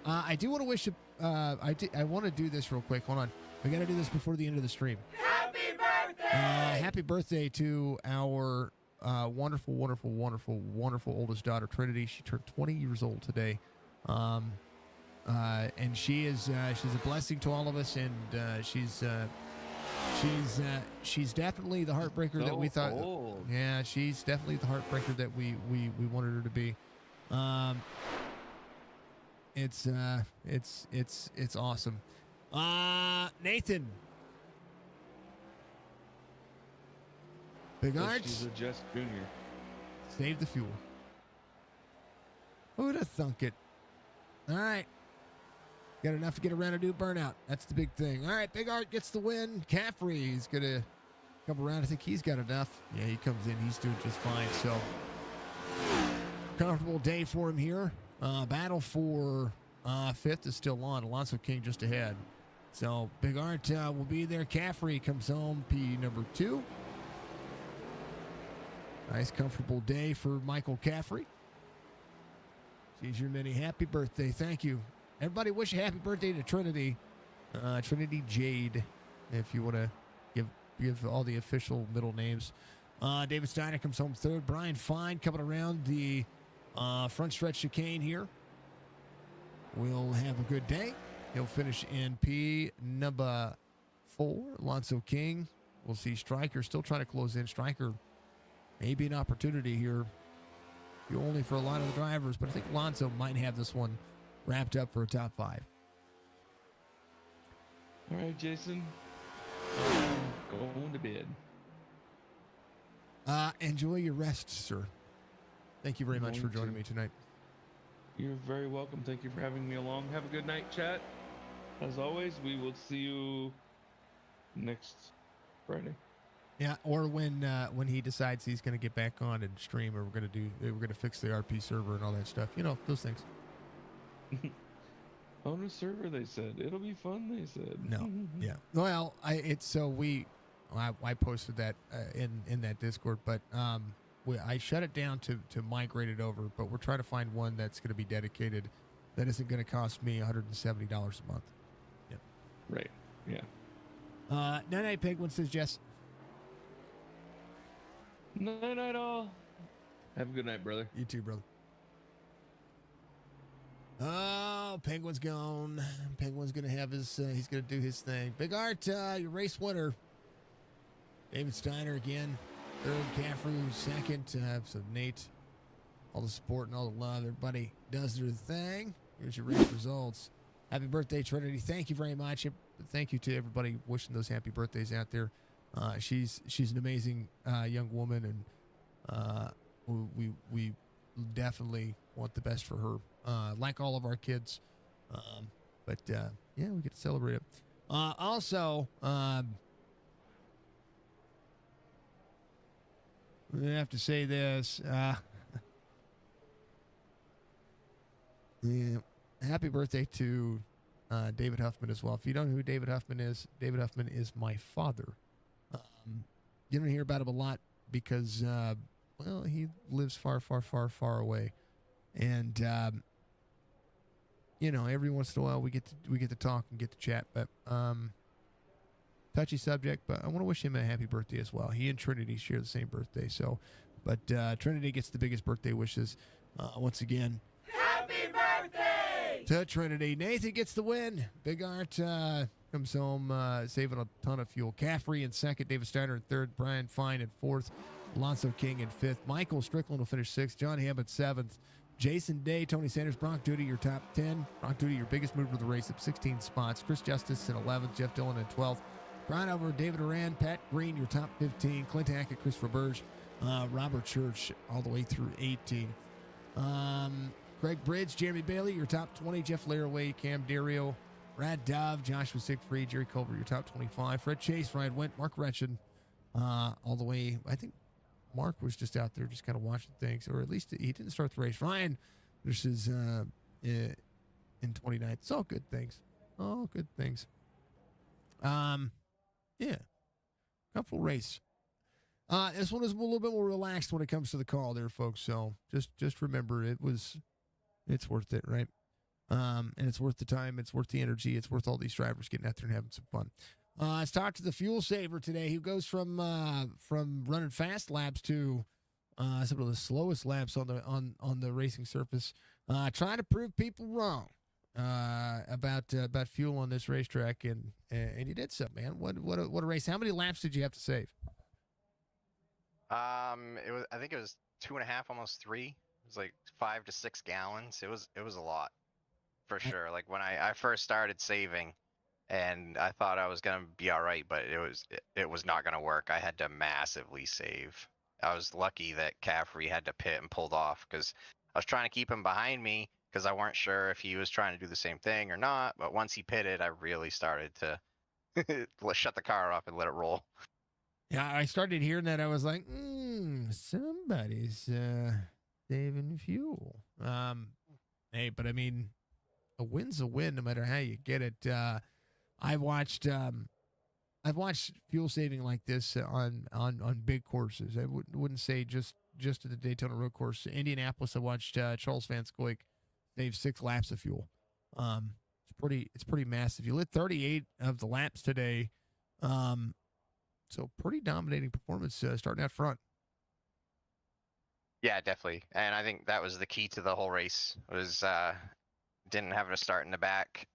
I do want to wish. I want to do this real quick. Hold on. We got to do this before the end of the stream. Happy birthday! Happy birthday to our wonderful, wonderful, wonderful, wonderful oldest daughter, Trinity. She turned 20 years old today. And she's a blessing to all of us. And she's definitely the heartbreaker that we thought. Old. Yeah, she's definitely the heartbreaker that we wanted her to be. It's awesome. Nathan. Big Arch. She's a Jess Jr. Save the fuel. Who'd have thunk it? All right. Got enough to get around and do burnout. That's the big thing. All right, Big Art gets the win. Caffrey's going to come around. I think he's got enough. Yeah, he comes in. He's doing just fine. So, comfortable day for him here. Battle for fifth is still on. Alonso King just ahead. So, Big Art will be there. Caffrey comes home, P number 2. Nice, comfortable day for Michael Caffrey. She's your mini. Happy birthday. Thank you. Everybody wish a happy birthday to Trinity. Trinity Jade, if you want to give all the official middle names. David Steiner comes home third. Brian Fine coming around the front stretch chicane here. We'll have a good day. He'll finish in P number 4. Alonso King. We'll see Stryker still trying to close in. Stryker may be an opportunity here. Only for a lot of the drivers, but I think Alonso might have this one wrapped up for a top 5. All right, Jason. Going to bed. Enjoy your rest, sir. Thank you very much for joining me tonight. You're very welcome. Thank you for having me along. Have a good night, chat. As always, we will see you next Friday. Yeah, or when he decides he's going to get back on and stream, or we're going to fix the RP server and all that stuff. You know, those things. On a server, they said it'll be fun. They said no, yeah. Well, I posted that in that Discord, but I shut it down to migrate it over. But we're trying to find one that's going to be dedicated, that isn't going to cost me $170 a month. Yeah. Right. Yeah. Night Penguin says yes. Night all. Have a good night, brother. You too, brother. Oh, Penguin's gone. Penguin's going to have his, he's going to do his thing. Big Art, your race winner. David Steiner again. Third, Caffrey second. So Nate, all the support and all the love. Everybody does their thing. Here's your race results. Happy birthday, Trinity. Thank you very much. Thank you to everybody wishing those happy birthdays out there. She's an amazing young woman, and We definitely want the best for her, like all of our kids. But yeah, we get to celebrate it. Also, we have to say this. Yeah, happy birthday to David Huffman as well. If you don't know who David Huffman is my father. You don't hear about him a lot because, well, he lives far, far, far, far away, and every once in a while we get to talk and get to chat. But touchy subject. But I want to wish him a happy birthday as well. He and Trinity share the same birthday, so. But Trinity gets the biggest birthday wishes once again. Happy birthday! To Trinity. Nathan gets the win. Big Art comes home saving a ton of fuel. Caffrey in second. David Steiner in third. Brian Fine in fourth. Alonso King in fifth. Michael Strickland will finish sixth. John Hammond seventh. Jason Day, Tony Sanders, Brock Duty, your top 10. Brock Duty, your biggest mover of the race, up 16 spots. Chris Justice in 11th. Jeff Dillon in 12th. Brian over David Oran. Pat Green, your top 15. Clint Hackett, Christopher Burge. Robert Church all the way through 18. Greg Bridge, Jeremy Bailey, your top 20. Jeff Laraway, Cam Dario, Brad Dove, Joshua Siegfried, Jerry Culver, your top 25. Fred Chase, Ryan Went, Mark Retchen, all the way. I think Mark was just out there just kind of watching things, or at least he didn't start the race. Ryan versus in 29th. It's all good things. All good things. Yeah. Couple race. This one is a little bit more relaxed when it comes to the call there, folks. So just remember it's worth it, right? And it's worth the time. It's worth the energy. It's worth all these drivers getting out there and having some fun. Let's talk to the fuel saver today, who goes from running fast laps to some of the slowest laps on the racing surface, trying to prove people wrong about fuel on this racetrack, and you did so, man. What a race! How many laps did you have to save? I think it was 2.5, almost 3. It was like 5 to 6 gallons. It was a lot, for sure. Like when I first started saving, and I thought I was gonna be all right, but it was not gonna work. I had to massively save. I was lucky that Caffrey had to pit and pulled off, because I was trying to keep him behind me because I weren't sure if he was trying to do the same thing or not. But once he pitted, I really started to shut the car off and let it roll. Yeah, I started hearing that. I was like, somebody's saving fuel. Hey, but I mean, a win's a win, no matter how you get it. I've watched fuel saving like this on big courses. I wouldn't say just at the Daytona road course. Indianapolis, I watched Charles Van Scoik save 6 laps of fuel. It's pretty massive. You lit 38 of the laps today. So pretty dominating performance starting out front. Yeah, definitely. And I think that was the key to the whole race, was didn't have a start in the back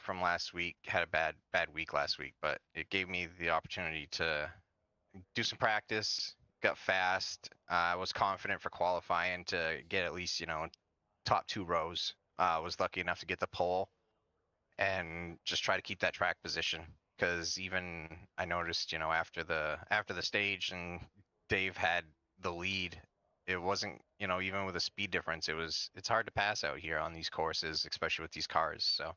from last week. Had a bad week last week, but it gave me the opportunity to do some practice, got fast. I was confident for qualifying to get at least, top 2 rows. Was lucky enough to get the pole and just try to keep that track position. Because even I noticed, after the stage and Dave had the lead, it wasn't, even with a speed difference, it's hard to pass out here on these courses, especially with these cars. So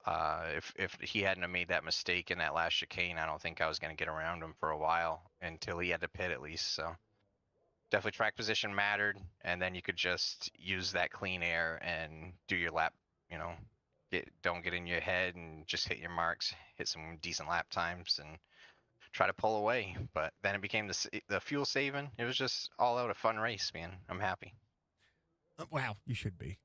if he hadn't have made that mistake in that last chicane, I don't think I was going to get around him for a while until he had to pit at least. So definitely track position mattered, and then you could just use that clean air and do your lap, don't get in your head and just hit your marks, hit some decent lap times, and try to pull away. But then it became the fuel saving. It was just all out a fun race, man. I'm happy. Wow, you should be.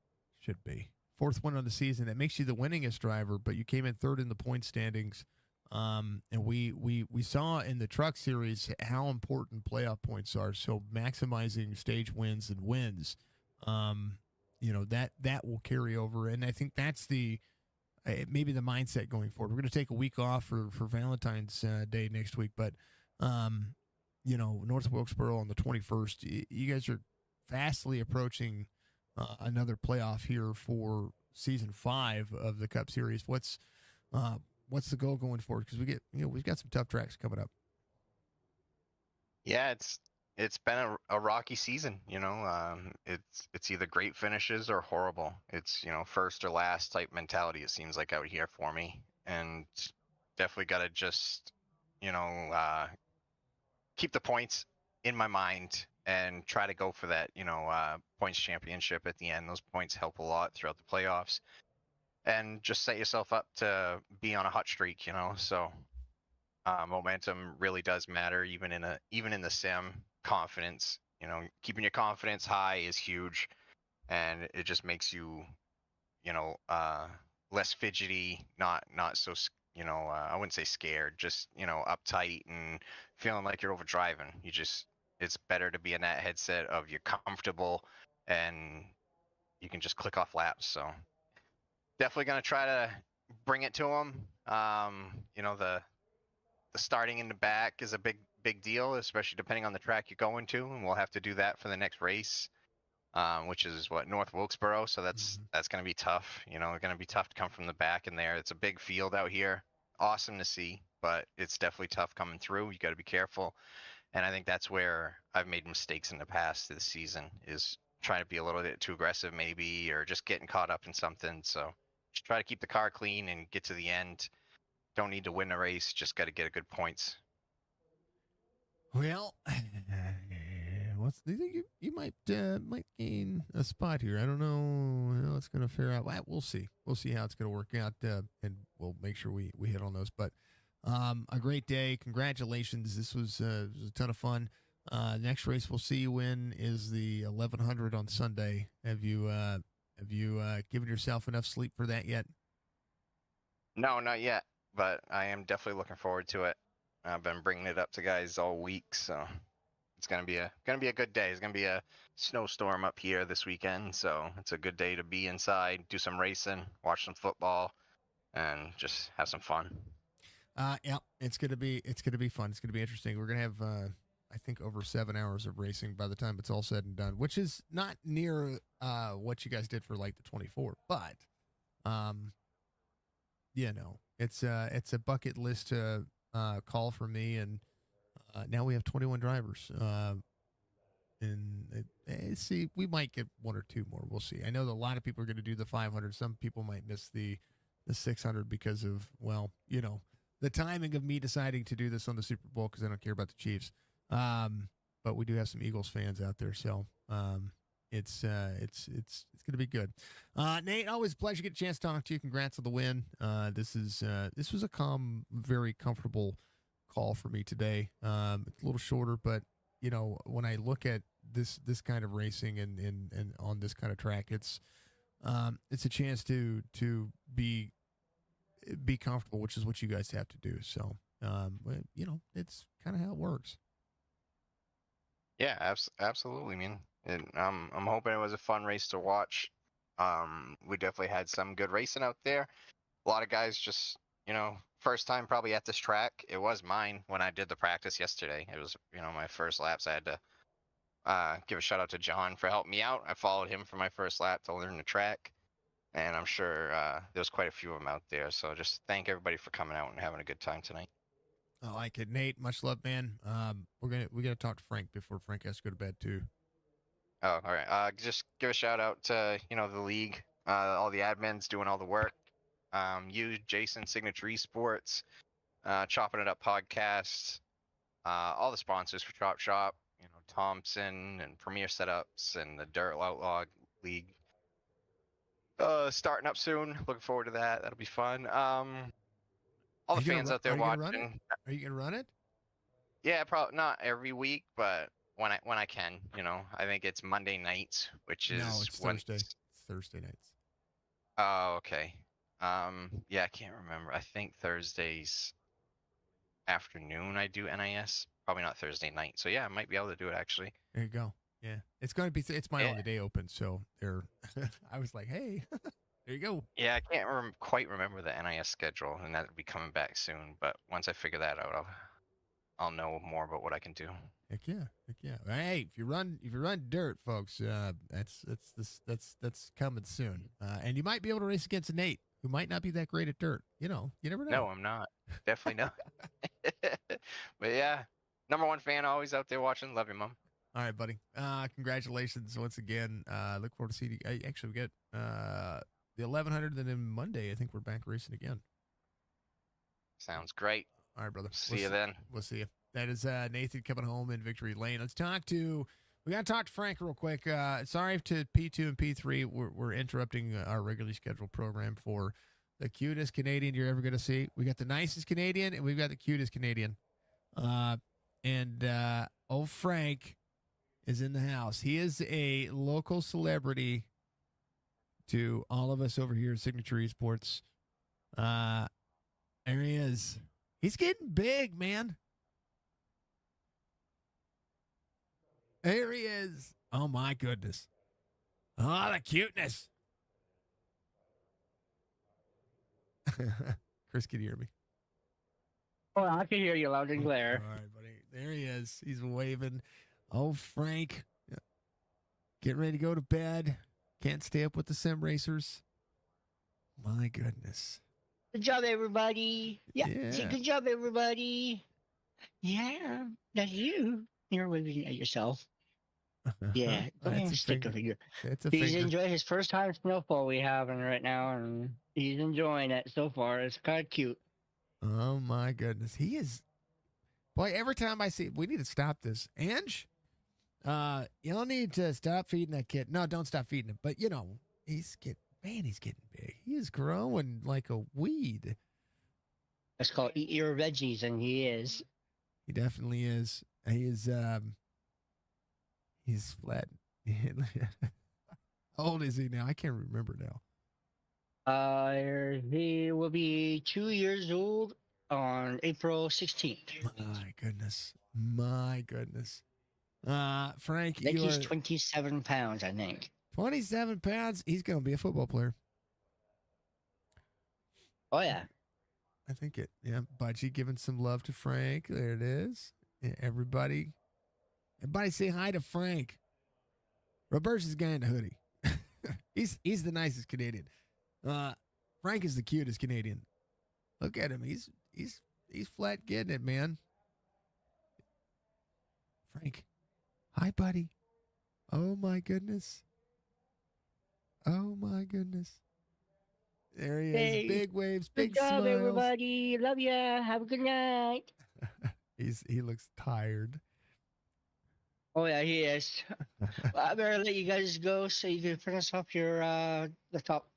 4th win on the season. That makes you the winningest driver, but you came in 3rd in the point standings. And we saw in the truck series how important playoff points are. So maximizing stage wins and wins, that will carry over. And I think that's maybe the mindset going forward. We're going to take a week off for Valentine's Day next week, but North Wilkesboro on the 21st. You guys are fastly approaching another playoff here for season 5 of the Cup Series. What's the goal going forward? Because we've got some tough tracks coming up. Yeah, it's it's been a rocky season. It's either great finishes or horrible. It's first or last type mentality. It seems like out here for me, and definitely got to just you know keep the points in my mind and try to go for that points championship at the end. Those points help a lot throughout the playoffs, and just set yourself up to be on a hot streak. So momentum really does matter, even in the sim. Confidence, keeping your confidence high is huge, and it just makes you, you know, uh, less fidgety, not so, I wouldn't say scared, just uptight and feeling like you're overdriving. It's better to be in that headset of you're comfortable and you can just click off laps. So definitely gonna try to bring it to them. The starting in the back is a big deal, especially depending on the track you're going to, and we'll have to do that for the next race, which is North Wilkesboro. So that's going to be tough. Going to be tough to come from the back in there. It's a big field out here, awesome to see, but it's definitely tough coming through. You got to be careful, and I think that's where I've made mistakes in the past this season, is trying to be a little bit too aggressive maybe, or just getting caught up in something. So just try to keep the car clean and get to the end. Don't need to win a race, just got to get a good points. Well, do you think you might gain a spot here? I don't know how it's going to fare out. Well, we'll see. We'll see how it's going to work out, and we'll make sure we hit on those. But a great day. Congratulations. This was a ton of fun. Next race we'll see you in is the 1100 on Sunday. Have you given yourself enough sleep for that yet? No, not yet, but I am definitely looking forward to it. I've been bringing it up to guys all week, so it's gonna be a good day. It's gonna be a snowstorm up here this weekend, so it's a good day to be inside, do some racing, watch some football, and just have some fun. Yeah, it's gonna be fun. It's gonna be interesting. We're gonna have I think over 7 hours of racing by the time it's all said and done, which is not near what you guys did for like the 24, but it's a bucket list call for me, and now we have 21 drivers. And see, we might get one or two more. We'll see. I know that a lot of people are going to do the 500. Some people might miss the 600 because of, the timing of me deciding to do this on the Super Bowl, because I don't care about the Chiefs. But we do have some Eagles fans out there, so it's going to be good. Nate, always a pleasure to get a chance to talk to you. Congrats on the win. This was a calm, very comfortable call for me today. It's a little shorter, but when I look at this kind of racing and on this kind of track, it's a chance to be comfortable, which is what you guys have to do. So it's kind of how it works. Yeah, absolutely, man. And I'm hoping it was a fun race to watch. We definitely had some good racing out there. A lot of guys just, first time probably at this track. It was mine when I did the practice yesterday. It was, my first laps. I had to give a shout out to John for helping me out. I followed him for my first lap to learn the track, and I'm sure there's quite a few of them out there. So just thank everybody for coming out and having a good time tonight. I like it, Nate. Much love, man. We gotta talk to Frank before Frank has to go to bed too. Oh, all right. Just give a shout out to the league, all the admins doing all the work. You, Jason, Signature Esports, Chopping It Up podcast, all the sponsors for Chop Shop, Thompson and Premier Setups and the Dirt Outlaw League. Starting up soon. Looking forward to that. That'll be fun. All the fans out there watching. Are you gonna run it? Yeah, probably not every week, but when I can, I think it's Monday nights, which is it's Thursday. It's Thursday nights. Oh, okay. Yeah, I can't remember. I think Thursdays afternoon I do NIS. Probably not Thursday night. So yeah, I might be able to do it actually. There you go. Yeah, it's gonna be. It's my only day open, so there. I was like, hey, there you go. Yeah, I can't quite remember the NIS schedule, and that'll be coming back soon. But once I figure that out, I'll know more about what I can do. Heck yeah. Hey, if you run dirt, folks, that's coming soon. And you might be able to race against Nate, who might not be that great at dirt. You never know. No, I'm not. Definitely not. But yeah, #1 fan, always out there watching. Love you, Mom. All right, buddy. Congratulations once again. Look forward to seeing you. Actually, we get the 1100, and then Monday, I think we're back racing again. Sounds great. All right, brother. See you then. We'll see you. That is Nathan coming home in Victory Lane. We got to talk to Frank real quick. Sorry to P2 and P3. We're interrupting our regularly scheduled program for the cutest Canadian you're ever going to see. We got the nicest Canadian, and we've got the cutest Canadian. Old Frank is in the house. He is a local celebrity to all of us over here at Signature Esports. There he is. He's getting big, man. There he is. Oh, my goodness. Oh, the cuteness. Chris, can you hear me? Oh, I can hear you loud and clear. All right, buddy. There he is. He's waving. Oh, Frank. Getting ready to go to bed. Can't stay up with the sim racers. My goodness. Good job, everybody. Yeah. Say good job, everybody. Yeah, that's you. You're waving at yourself. Yeah, That's a stick a finger. finger. It's a He's finger. enjoying his first time snowfall we having right now, and he's enjoying it so far. It's kind of cute. Oh, my goodness. He is. Boy, every time I see, we need to stop this. Ange, y'all need to stop feeding that kid. No, don't stop feeding him. But, he's getting big. He is growing like a weed. It's called eat your veggies, and he is. He definitely is. He's flat. How old is he now? I can't remember now. He will be 2 years old on April 16th. My goodness. Frank, I think he's 27 pounds, I think. 27 pounds. He's going to be a football player. Oh, yeah. I think it. Yeah. Budgie giving some love to Frank. There it is. Yeah, everybody say hi to Frank. Robert's is guy in the hoodie. He's the nicest Canadian. Frank is the cutest Canadian. Look at him. He's flat getting it, man. Frank. Hi, buddy. Oh my goodness. Oh my goodness. There he is. Big waves, big Good job, smiles. everybody. Love ya. Have a good night. He looks tired. Oh yeah, he is. Well, I better let you guys go so you can finish off your the top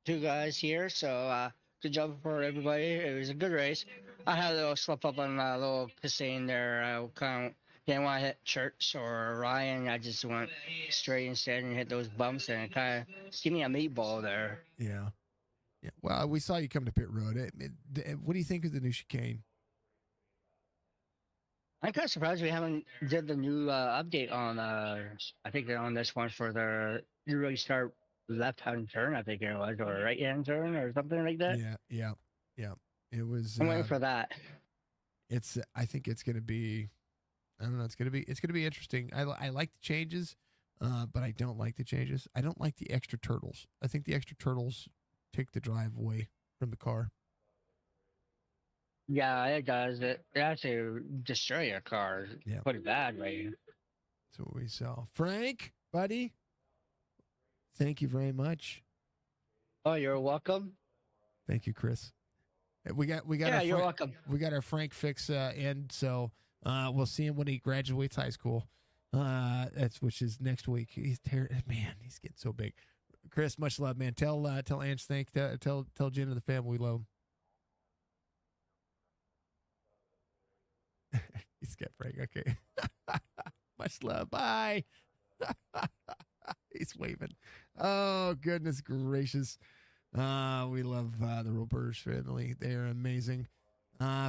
two guys here. So good job for everybody. It was a good race. I had a little slip up on a little pissing there. I kind of didn't want to hit Church or Ryan. I just went straight instead and hit those bumps, and it kind of gave me a meatball there. Yeah. Yeah. Well, we saw you come to pit road. What do you think of the new chicane? I'm kind of surprised we haven't did the new update on. I think they're on this one for the you really start left-hand turn. I think it was, or right-hand turn, or something like that. Yeah. It was. I'm waiting for that. I think it's going to be. I don't know. It's going to be interesting. I like the changes, but I don't like the changes. I don't like the extra turtles. I think the extra turtles take the drive away from the car. Yeah, it does. It actually destroy your car. Yeah. Pretty bad, right? That's what we saw. Frank, buddy, thank you very much. Oh, you're welcome. Thank you, Chris. We got. Yeah, you're welcome. We got our Frank fix in, so we'll see him when he graduates high school. Which is next week. He's man, he's getting so big. Chris, much love, man. Tell Ange tell Jen and the family we love him. He's got Frank. Okay. Much love. Bye. He's waving. Oh, goodness gracious. We love the Roberts family. They're amazing.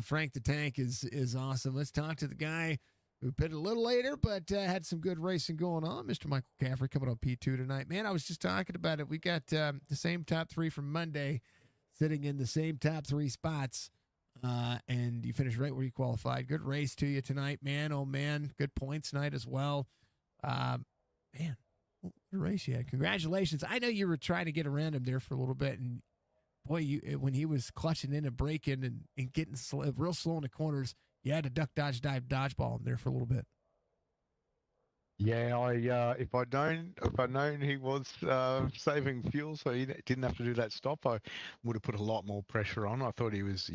Frank the Tank is awesome. Let's talk to the guy who pitted a little later, but had some good racing going on. Mr. Michael Caffrey coming on P2 tonight. Man, I was just talking about it. We got the same top three from Monday sitting in the same top three spots. And you finished right where you qualified. Good race to you tonight, man. Oh, man. Good points tonight as well. Man, what a race you had. Congratulations. I know you were trying to get around him there for a little bit. And, boy, when he was clutching in and breaking and getting real slow in the corners, you had to duck, dodge, dive, dodgeball him there for a little bit. Yeah, if I'd known he was saving fuel, so he didn't have to do that stop, I would have put a lot more pressure on. I thought he was,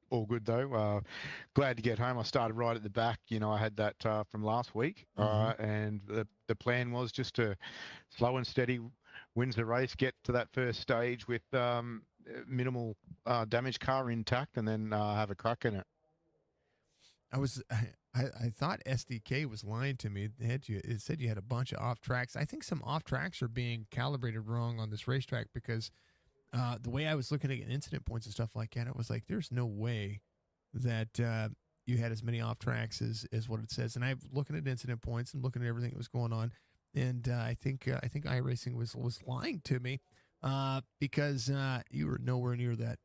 all good though. Glad to get home. I started right at the back. I had that from last week, and the plan was just to slow and steady wins the race, get to that first stage with minimal damage, car intact, and then have a crack in it. I thought SDK was lying to me. It said you had a bunch of off tracks. I think some off tracks are being calibrated wrong on this racetrack because the way I was looking at incident points and stuff like that, it was like there's no way that you had as many off tracks as what it says. And I'm looking at incident points and looking at everything that was going on, and I think iRacing was lying to me because you were nowhere near that.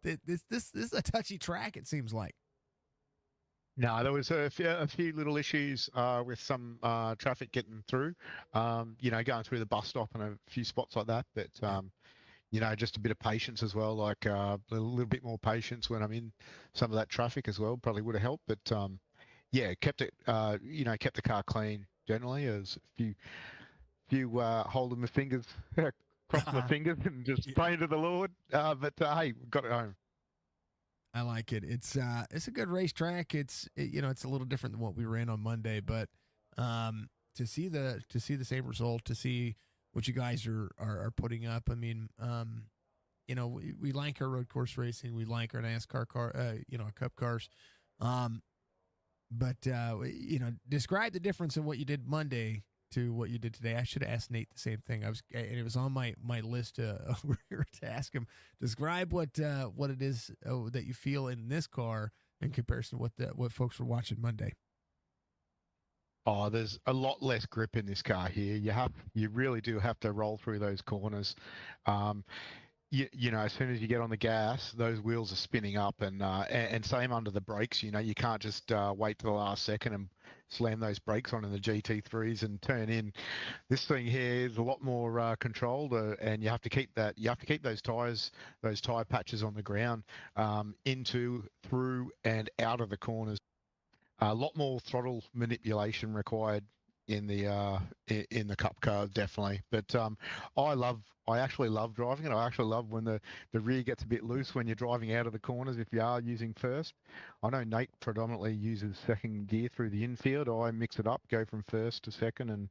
This is a touchy track. It seems like. No, there was a few little issues with some traffic getting through, going through the bus stop and a few spots like that. But, just a bit of patience as well, like a little bit more patience when I'm in some of that traffic as well probably would have helped. But, kept it, kept the car clean generally. There's a few holding my fingers, crossing my fingers and just praying to the Lord. But hey, got it home. I like it. It's a good racetrack. It's a little different than what we ran on Monday, but to see the same result, to see what you guys are putting up. I mean, we like our road course racing. We like our NASCAR car, our Cup cars. But describe the difference in what you did Monday to what you did today. I should have asked Nate the same thing. And it was on my list over here to ask him. Describe what it is that you feel in this car in comparison to what folks were watching Monday. Oh, there's a lot less grip in this car here. You really do have to roll through those corners. As soon as you get on the gas, those wheels are spinning up, and same under the brakes. You can't just wait to the last second and slam those brakes on in the GT3s and turn in. This thing here is a lot more controlled, and you have to keep that. You have to keep those tires, those tire patches on the ground, into, through, and out of the corners. A lot more throttle manipulation required in the Cup car, definitely. But I actually love driving it. I actually love when the rear gets a bit loose when you're driving out of the corners if you are using first. I know Nate predominantly uses second gear through the infield. I mix it up, go from first to second, and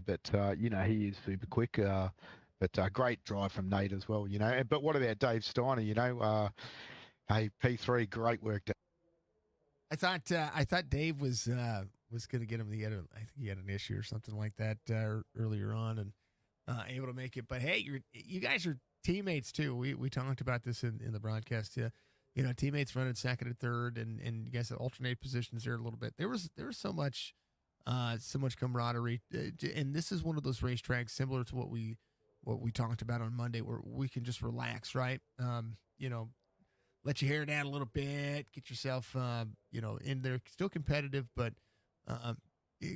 but he is super quick. But great drive from Nate as well. But what about Dave Steiner? Hey, P3, great work, Dave. I thought Dave was going to get him. I think he had an issue or something like that earlier on, and able to make it. But hey, you guys are teammates too. We talked about this in the broadcast. Teammates running second and third, and you guys alternate positions there a little bit. There was so much camaraderie, and this is one of those racetracks similar to what we talked about on Monday, where we can just relax, right? Let your hair down a little bit, get yourself, in there, still competitive, but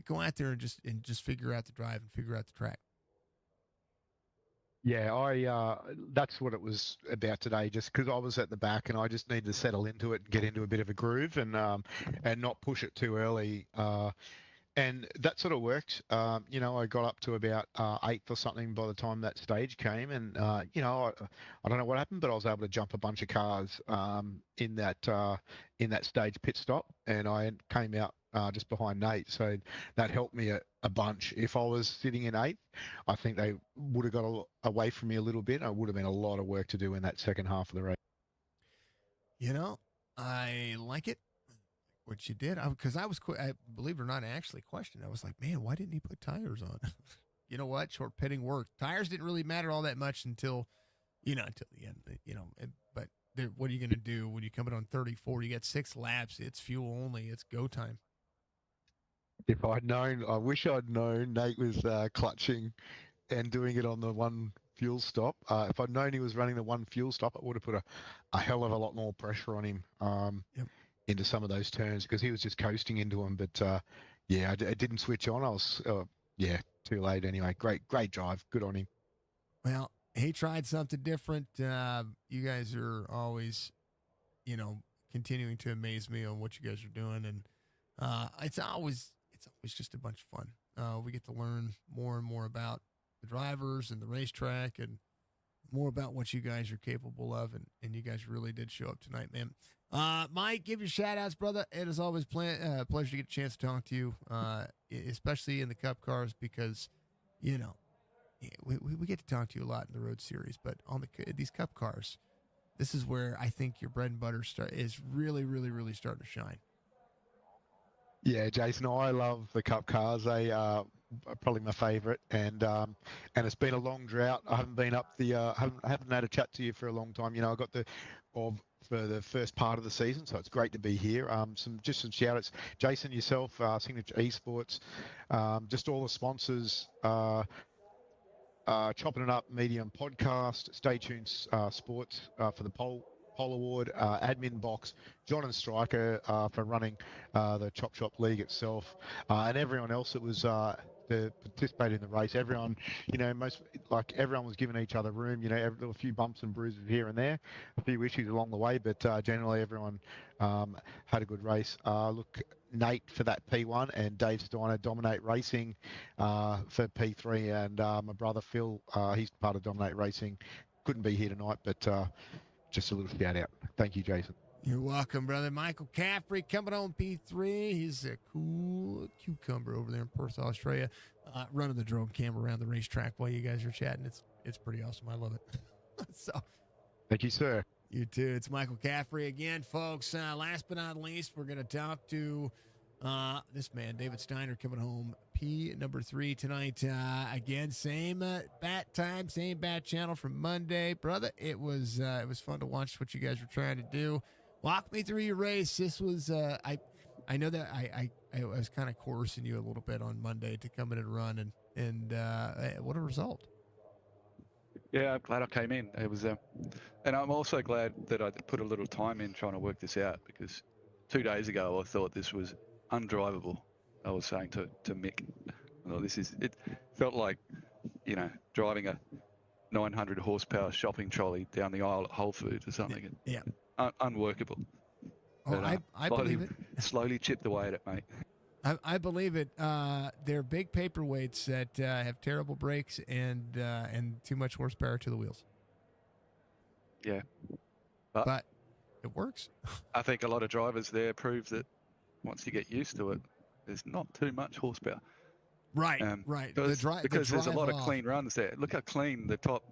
go out there and just figure out the drive and figure out the track. Yeah, that's what it was about today. Just because I was at the back and I just needed to settle into it and get into a bit of a groove and not push it too early. And that sort of worked. I got up to about 8th or something by the time that stage came, and I don't know what happened, but I was able to jump a bunch of cars in that stage pit stop, and I came out just behind Nate, so that helped me a bunch. If I was sitting in 8th, I think they would have got away from me a little bit. It would have been a lot of work to do in that second half of the race. I like it. What you did, because I believe it or not, I actually questioned. I was like, man, why didn't he put tires on? You know what? Short pitting worked. Tires didn't really matter all that much until the end. But what are you going to do when you come in on 34? You got 6 laps. It's fuel only. It's go time. If I'd known, I wish I'd known Nate was clutching and doing it on the one fuel stop. If I'd known he was running the one fuel stop, it would have put a hell of a lot more pressure on him. Yep. Into some of those turns because he was just coasting into them. But I didn't switch on. I was too late anyway. Great drive. Good on him. Well, he tried something different. You guys are always, continuing to amaze me on what you guys are doing, and it's it's always just a bunch of fun. We get to learn more and more about the drivers and the racetrack and more about what you guys are capable of. And you guys really did show up tonight, man. Mike, give your shout outs, brother. It is always pleasure to get a chance to talk to you, especially in the Cup cars, because, we get to talk to you a lot in the Road Series, but on these Cup cars, this is where I think your bread and butter is really, really, really starting to shine. Yeah, Jason, I love the Cup cars. They are probably my favourite, and it's been a long drought. I haven't been up the haven't had a chat to you for a long time. I got for the first part of the season, so it's great to be here. Some shout outs, Jason, yourself, Signature Esports, just all the sponsors. Chopping It Up Medium Podcast, Stay Tuned Sports for the Pole Award, Admin Box, John and Striker for running the Chop Shop League itself, and everyone else that was to participate in the race. Everyone, everyone was giving each other room. There were a few bumps and bruises here and there, a few issues along the way, but generally everyone had a good race. Look, Nate for that P1 and Dave Steiner Dominate Racing for P3, and my brother Phil, he's part of Dominate Racing. Couldn't be here tonight, but just a little shout out. Thank you, Jason. You're welcome, brother. Michael Caffrey coming on P3. He's a cool cucumber over there in Perth, Australia, running the drone cam around the racetrack while you guys are chatting. It's pretty awesome. I love it. So, thank you, sir. You too. It's Michael Caffrey again, folks. Last but not least, we're going to talk to this man, David Steiner, coming home P number 3 tonight. Again, same bat time, same bat channel from Monday, brother. It was fun to watch what you guys were trying to do. Walk me through your race. This was I know that I was kind of coercing you a little bit on Monday to come in and run, and what a result. Yeah, I'm glad I came in. It was, and I'm also glad that I put a little time in trying to work this out, because 2 days ago I thought this was undrivable. I was saying to Mick, it felt like, driving a 900 horsepower shopping trolley down the aisle at Whole Foods or something. Yeah. Unworkable. Oh, But, I believe it. Slowly chipped away at it, mate. I believe it. They're big paperweights that have terrible brakes and too much horsepower to the wheels. Yeah. But it works. I think a lot of drivers there prove that once you get used to it, there's not too much horsepower. Right, right. Because there's a lot of clean runs there. Look how clean the top,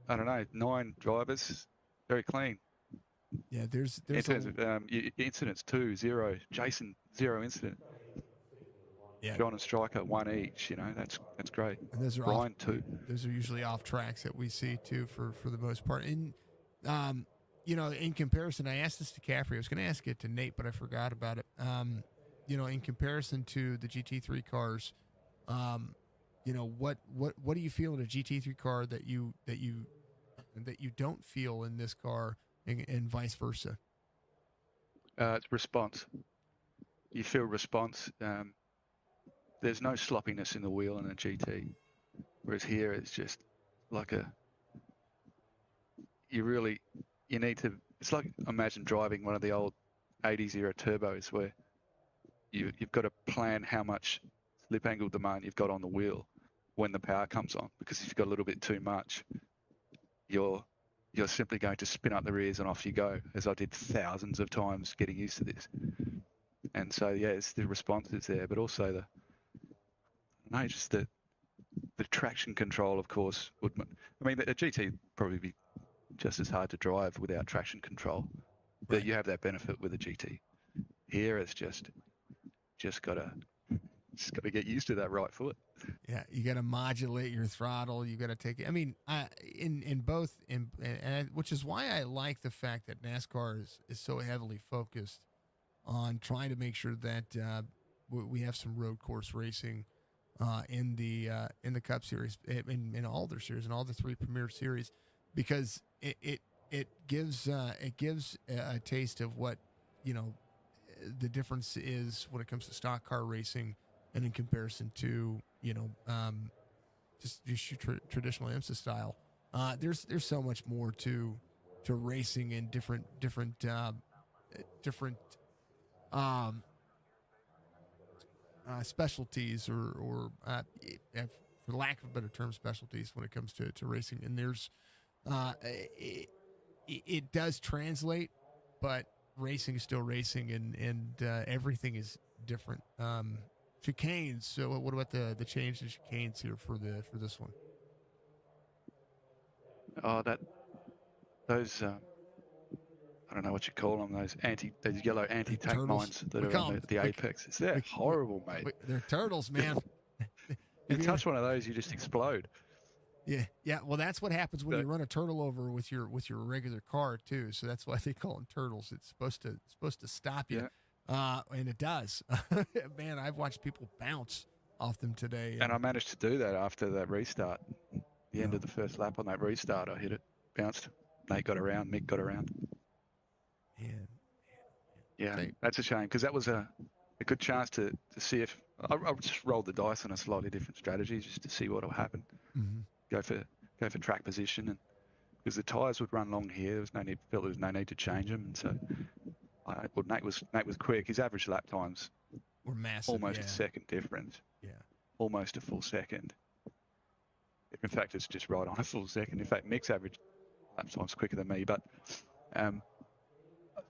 9 drivers, very clean. Yeah, there's in terms of incidents, 2, 0. Jason, 0 incident. Yeah. John and Striker, 1 each. That's great. And those are Brian, 2. Those are usually off tracks that we see too, for the most part. And in comparison, I asked this to Caffrey. I was going to ask it to Nate, but I forgot about it. In comparison to the GT3 cars, what do you feel in a GT3 car that you don't feel in this car, and vice versa? It's response. You feel response. There's no sloppiness in the wheel in a GT, whereas here it's just like you need to. It's like, imagine driving one of the old 80s era turbos where you've got to plan how much slip angle demand you've got on the wheel when the power comes on, because if you've got a little bit too much, you're simply going to spin up the rears and off you go, as I did thousands of times getting used to this. And so, it's the response is there, but also just the traction control, of course, a GT would probably be just as hard to drive without traction control, but you have that benefit with a GT. Here, it's just got to get used to that right foot. Yeah, you got to modulate your throttle. You got to take it. I mean, in both, which is why I like the fact that NASCAR is so heavily focused on trying to make sure that we have some road course racing in the Cup Series, in all their series, in all the 3 Premier Series, because it gives a taste of what the difference is when it comes to stock car racing, and in comparison to just traditional IMSA style. There's so much more to racing in different specialties or for lack of a better term, specialties when it comes to racing. And there's it does translate, but racing is still racing, and everything is different. Chicanes. So what about the change in chicanes here for this one? Oh, those I don't know what you call them. Those yellow anti-tank mines that are on the apex. They're horrible, mate. They're turtles, man. You touch one of those, you just explode. Yeah. Well, that's what happens when you run a turtle over with your regular car too. So that's why they call them turtles. It's supposed to stop you, and it does. Man, I've watched people bounce off them today. And I managed to do that after that restart. The end of the first lap on that restart, I hit it, bounced. Nate got around, Mick got around. Man. Yeah, that's a shame because that was a good chance to see if I just rolled the dice on a slightly different strategy just to see what will happen. Mm-hmm. Go for track position, and because the tyres would run long here, there was no need to change them, and so Nate was quick. His average lap times were massive, almost a second difference. Yeah, almost a full second. In fact, it's just right on a full second. In fact, Mick's average lap time's quicker than me, but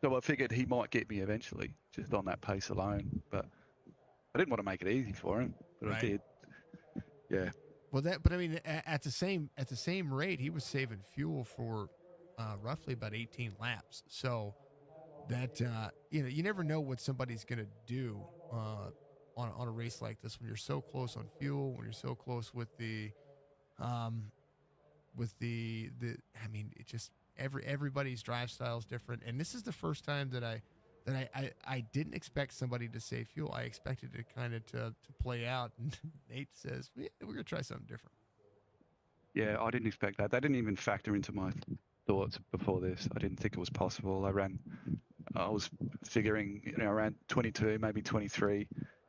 so I figured he might get me eventually, just on that pace alone. But I didn't want to make it easy for him, but I did. Yeah. Well, but I mean, at the same rate, he was saving fuel for roughly about 18 laps. So that you never know what somebody's going to do on a race like this when you're so close on fuel, when you're so close with the I mean, it just everybody's drive style is different, and this is the first time that I didn't expect somebody to save fuel. I expected it kind of to play out, and Nate says, we're going to try something different. Yeah, I didn't expect that. That didn't even factor into my thoughts before this. I didn't think it was possible. I was figuring, around 22, maybe 23,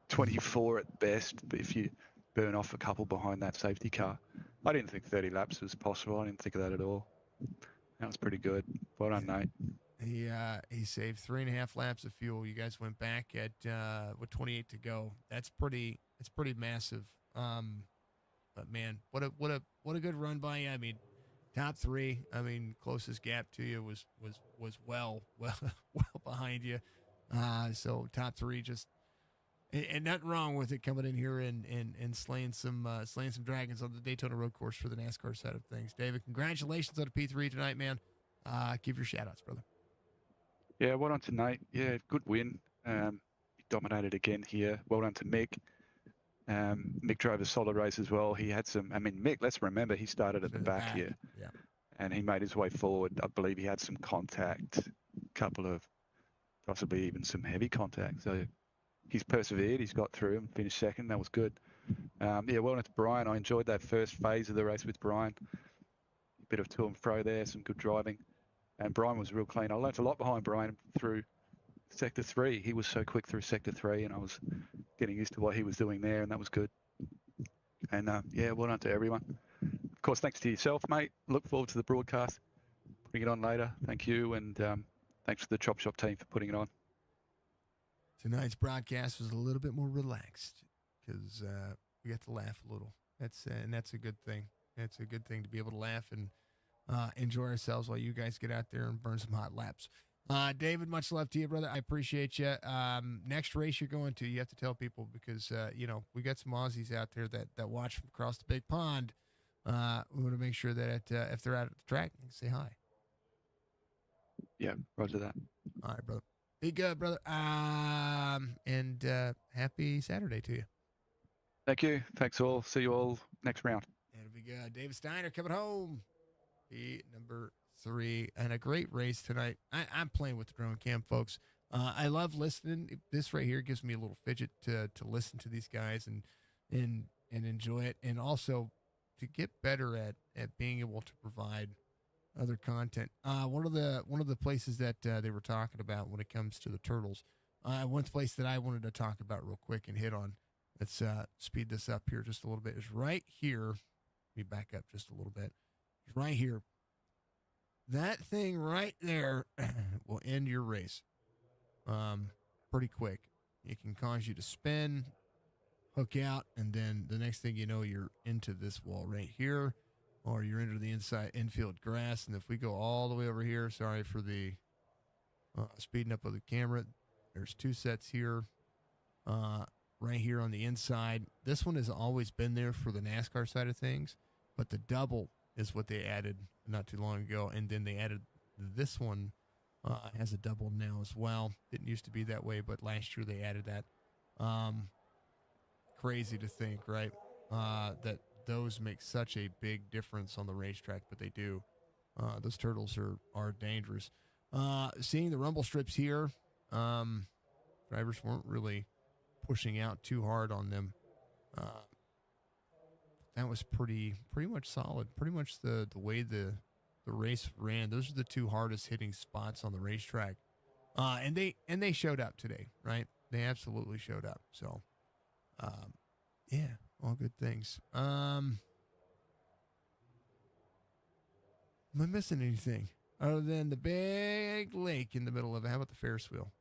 24 at best, but if you burn off a couple behind that safety car. I didn't think 30 laps was possible. I didn't think of that at all. That was pretty good. Well done, Nate. He saved 3.5 laps of fuel. You guys went back at with 28 to go. That's pretty massive. But man, what a good run by you. I mean, top three. I mean, closest gap to you was well behind you. So top three, just and nothing wrong with it, coming in here and slaying some dragons on the Daytona road course for the NASCAR side of things. David, congratulations on a P3 tonight, man. Give your shout outs, brother. Yeah, well done to Nate. Yeah, good win. He dominated again here. Well done to Mick. Mick drove a solid race as well. He had Mick, let's remember, he started at the back here. Yeah. And he made his way forward. I believe he had some contact, a couple of possibly even some heavy contact. So he's persevered. He's got through and finished second. That was good. Well done to Brian. I enjoyed that first phase of the race with Brian. A bit of to and fro there, some good driving. And Brian was real clean. I learnt a lot behind Brian through Sector 3. He was so quick through Sector 3, and I was getting used to what he was doing there, and that was good. And well done to everyone. Of course, thanks to yourself, mate. Look forward to the broadcast. Bring it on later. Thank you, and thanks to the Chop Shop team for putting it on. Tonight's broadcast was a little bit more relaxed because we got to laugh a little. That's a good thing. It's a good thing to be able to laugh and enjoy ourselves while you guys get out there and burn some hot laps. David, much love to you, brother. I appreciate you. Next race you're going to, you have to tell people because, we got some Aussies out there that watch from across the big pond. We want to make sure that if they're out at the track, they can say hi. Yeah, roger that. All right, brother. Be good, brother. And happy Saturday to you. Thank you. Thanks all. See you all next round. It'll be good. David Steiner coming home. Be number 3 and a great race tonight. I'm playing with the drone cam, folks. I love listening. This right here gives me a little fidget to listen to these guys and enjoy it, and also to get better at being able to provide other content. One of the places that they were talking about when it comes to the turtles, one place that I wanted to talk about real quick and hit on. Let's speed this up here just a little bit. Is right here. Let me back up just a little bit. It's right here. That thing right there will end your race pretty quick. It can cause you to spin. hook out, and then the next thing you know, you're into this wall right here, or you're into the inside infield grass. And if we go all the way over here, sorry for the speeding up of the camera, there's 2 sets here, right here on the inside. This one has always been there for the NASCAR side of things, but the double is what they added not too long ago, and then they added this one. Has a double now as well. Didn't used to be that way, but last year they added that. Crazy to think, right? That those make such a big difference on the racetrack, but they do. Those turtles are dangerous. Seeing the rumble strips here, drivers weren't really pushing out too hard on them. That was pretty much solid. Pretty much the way the race ran. Those are the 2 hardest hitting spots on the racetrack. And they showed up today, right? They absolutely showed up. So, yeah, all good things. Am I missing anything other than the big lake in the middle of it? How about the Ferris wheel?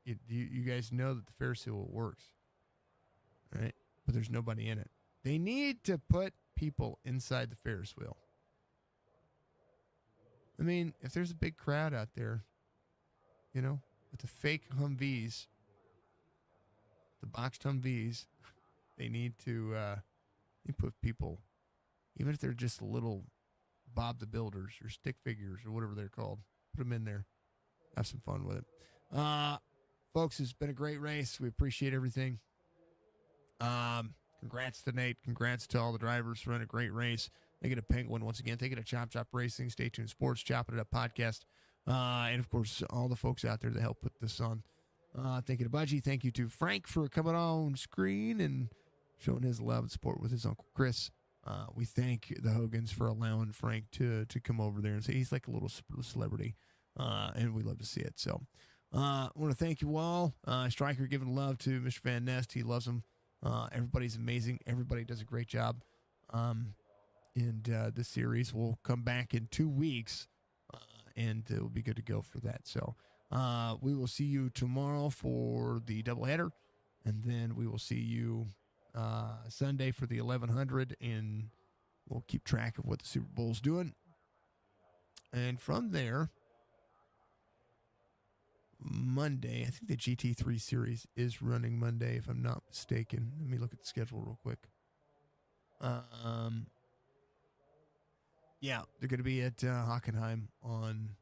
You guys know that the Ferris wheel works, right? But there's nobody in it. They need to put people inside the Ferris wheel. I mean, if there's a big crowd out there, you know, with the fake Humvees, the boxed Humvees, they need to put people, even if they're just little Bob the Builders or stick figures or whatever they're called, put them in there. Have some fun with it. Folks, it's been a great race. We appreciate everything. Congrats to Nate. Congrats to all the drivers for running a great race. Thank you to Penguin once again. Thank you to Chop Racing, Stay Tuned Sports, Chopping It Up Podcast, and of course all the folks out there that helped put this on. Thank you to Budgie. Thank you to Frank for coming on screen and showing his love and support with his Uncle Chris. We thank the Hogans for allowing Frank to come over there and say he's like a little celebrity, and we love to see it. So I want to thank you all. Stryker giving love to Mr. Van Nest. He loves him. Everybody's amazing. Everybody does a great job. And the series will come back in 2 weeks, and it will be good to go for that. So we will see you tomorrow for the doubleheader, and then we will see you Sunday for the 1100, and we'll keep track of what the Super Bowl's doing. And from there, Monday, I think the GT3 series is running Monday, if I'm not mistaken. Let me look at the schedule real quick. Yeah, they're going to be at Hockenheim on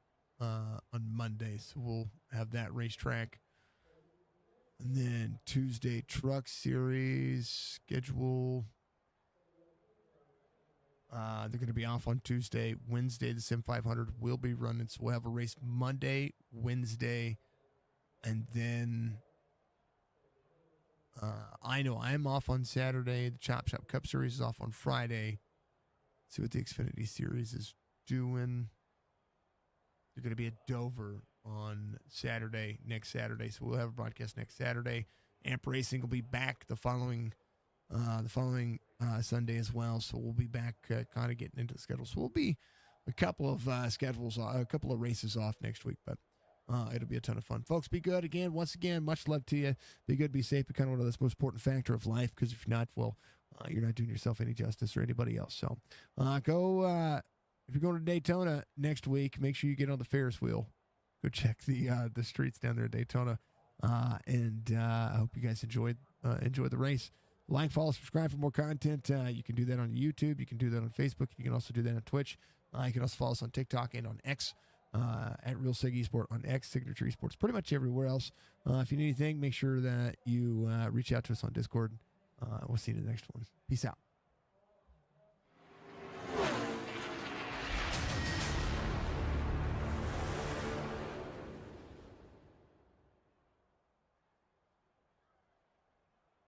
Monday, so we'll have that racetrack. And then Tuesday Truck Series schedule. They're going to be off on Tuesday. Wednesday, the Sim 500 will be running, so we'll have a race Monday, Wednesday, and then I know I'm off on Saturday. The Chop Shop Cup Series is off on Friday. See what the Xfinity Series is doing. They're going to be at Dover on Saturday, next Saturday. So we'll have a broadcast next Saturday. Amp Racing will be back the following Sunday as well. So we'll be back kind of getting into the schedule. So we'll be a couple of a couple of races off next week, but it'll be a ton of fun. Folks, be good. Again, once again, much love to you. Be good, be safe, be kind of one of the most important factor of life, because if you're not, well, you're not doing yourself any justice or anybody else. So if you're going to Daytona next week, make sure you get on the Ferris wheel. Go check the streets down there at Daytona. And I hope you guys enjoyed the race. Like, follow, subscribe for more content. You can do that on YouTube. You can do that on Facebook. You can also do that on Twitch. You can also follow us on TikTok and on X, at Real Sig Esport on X, Signature Esports, pretty much everywhere else. If you need anything, make sure that you reach out to us on Discord. We'll see you in the next one. Peace out.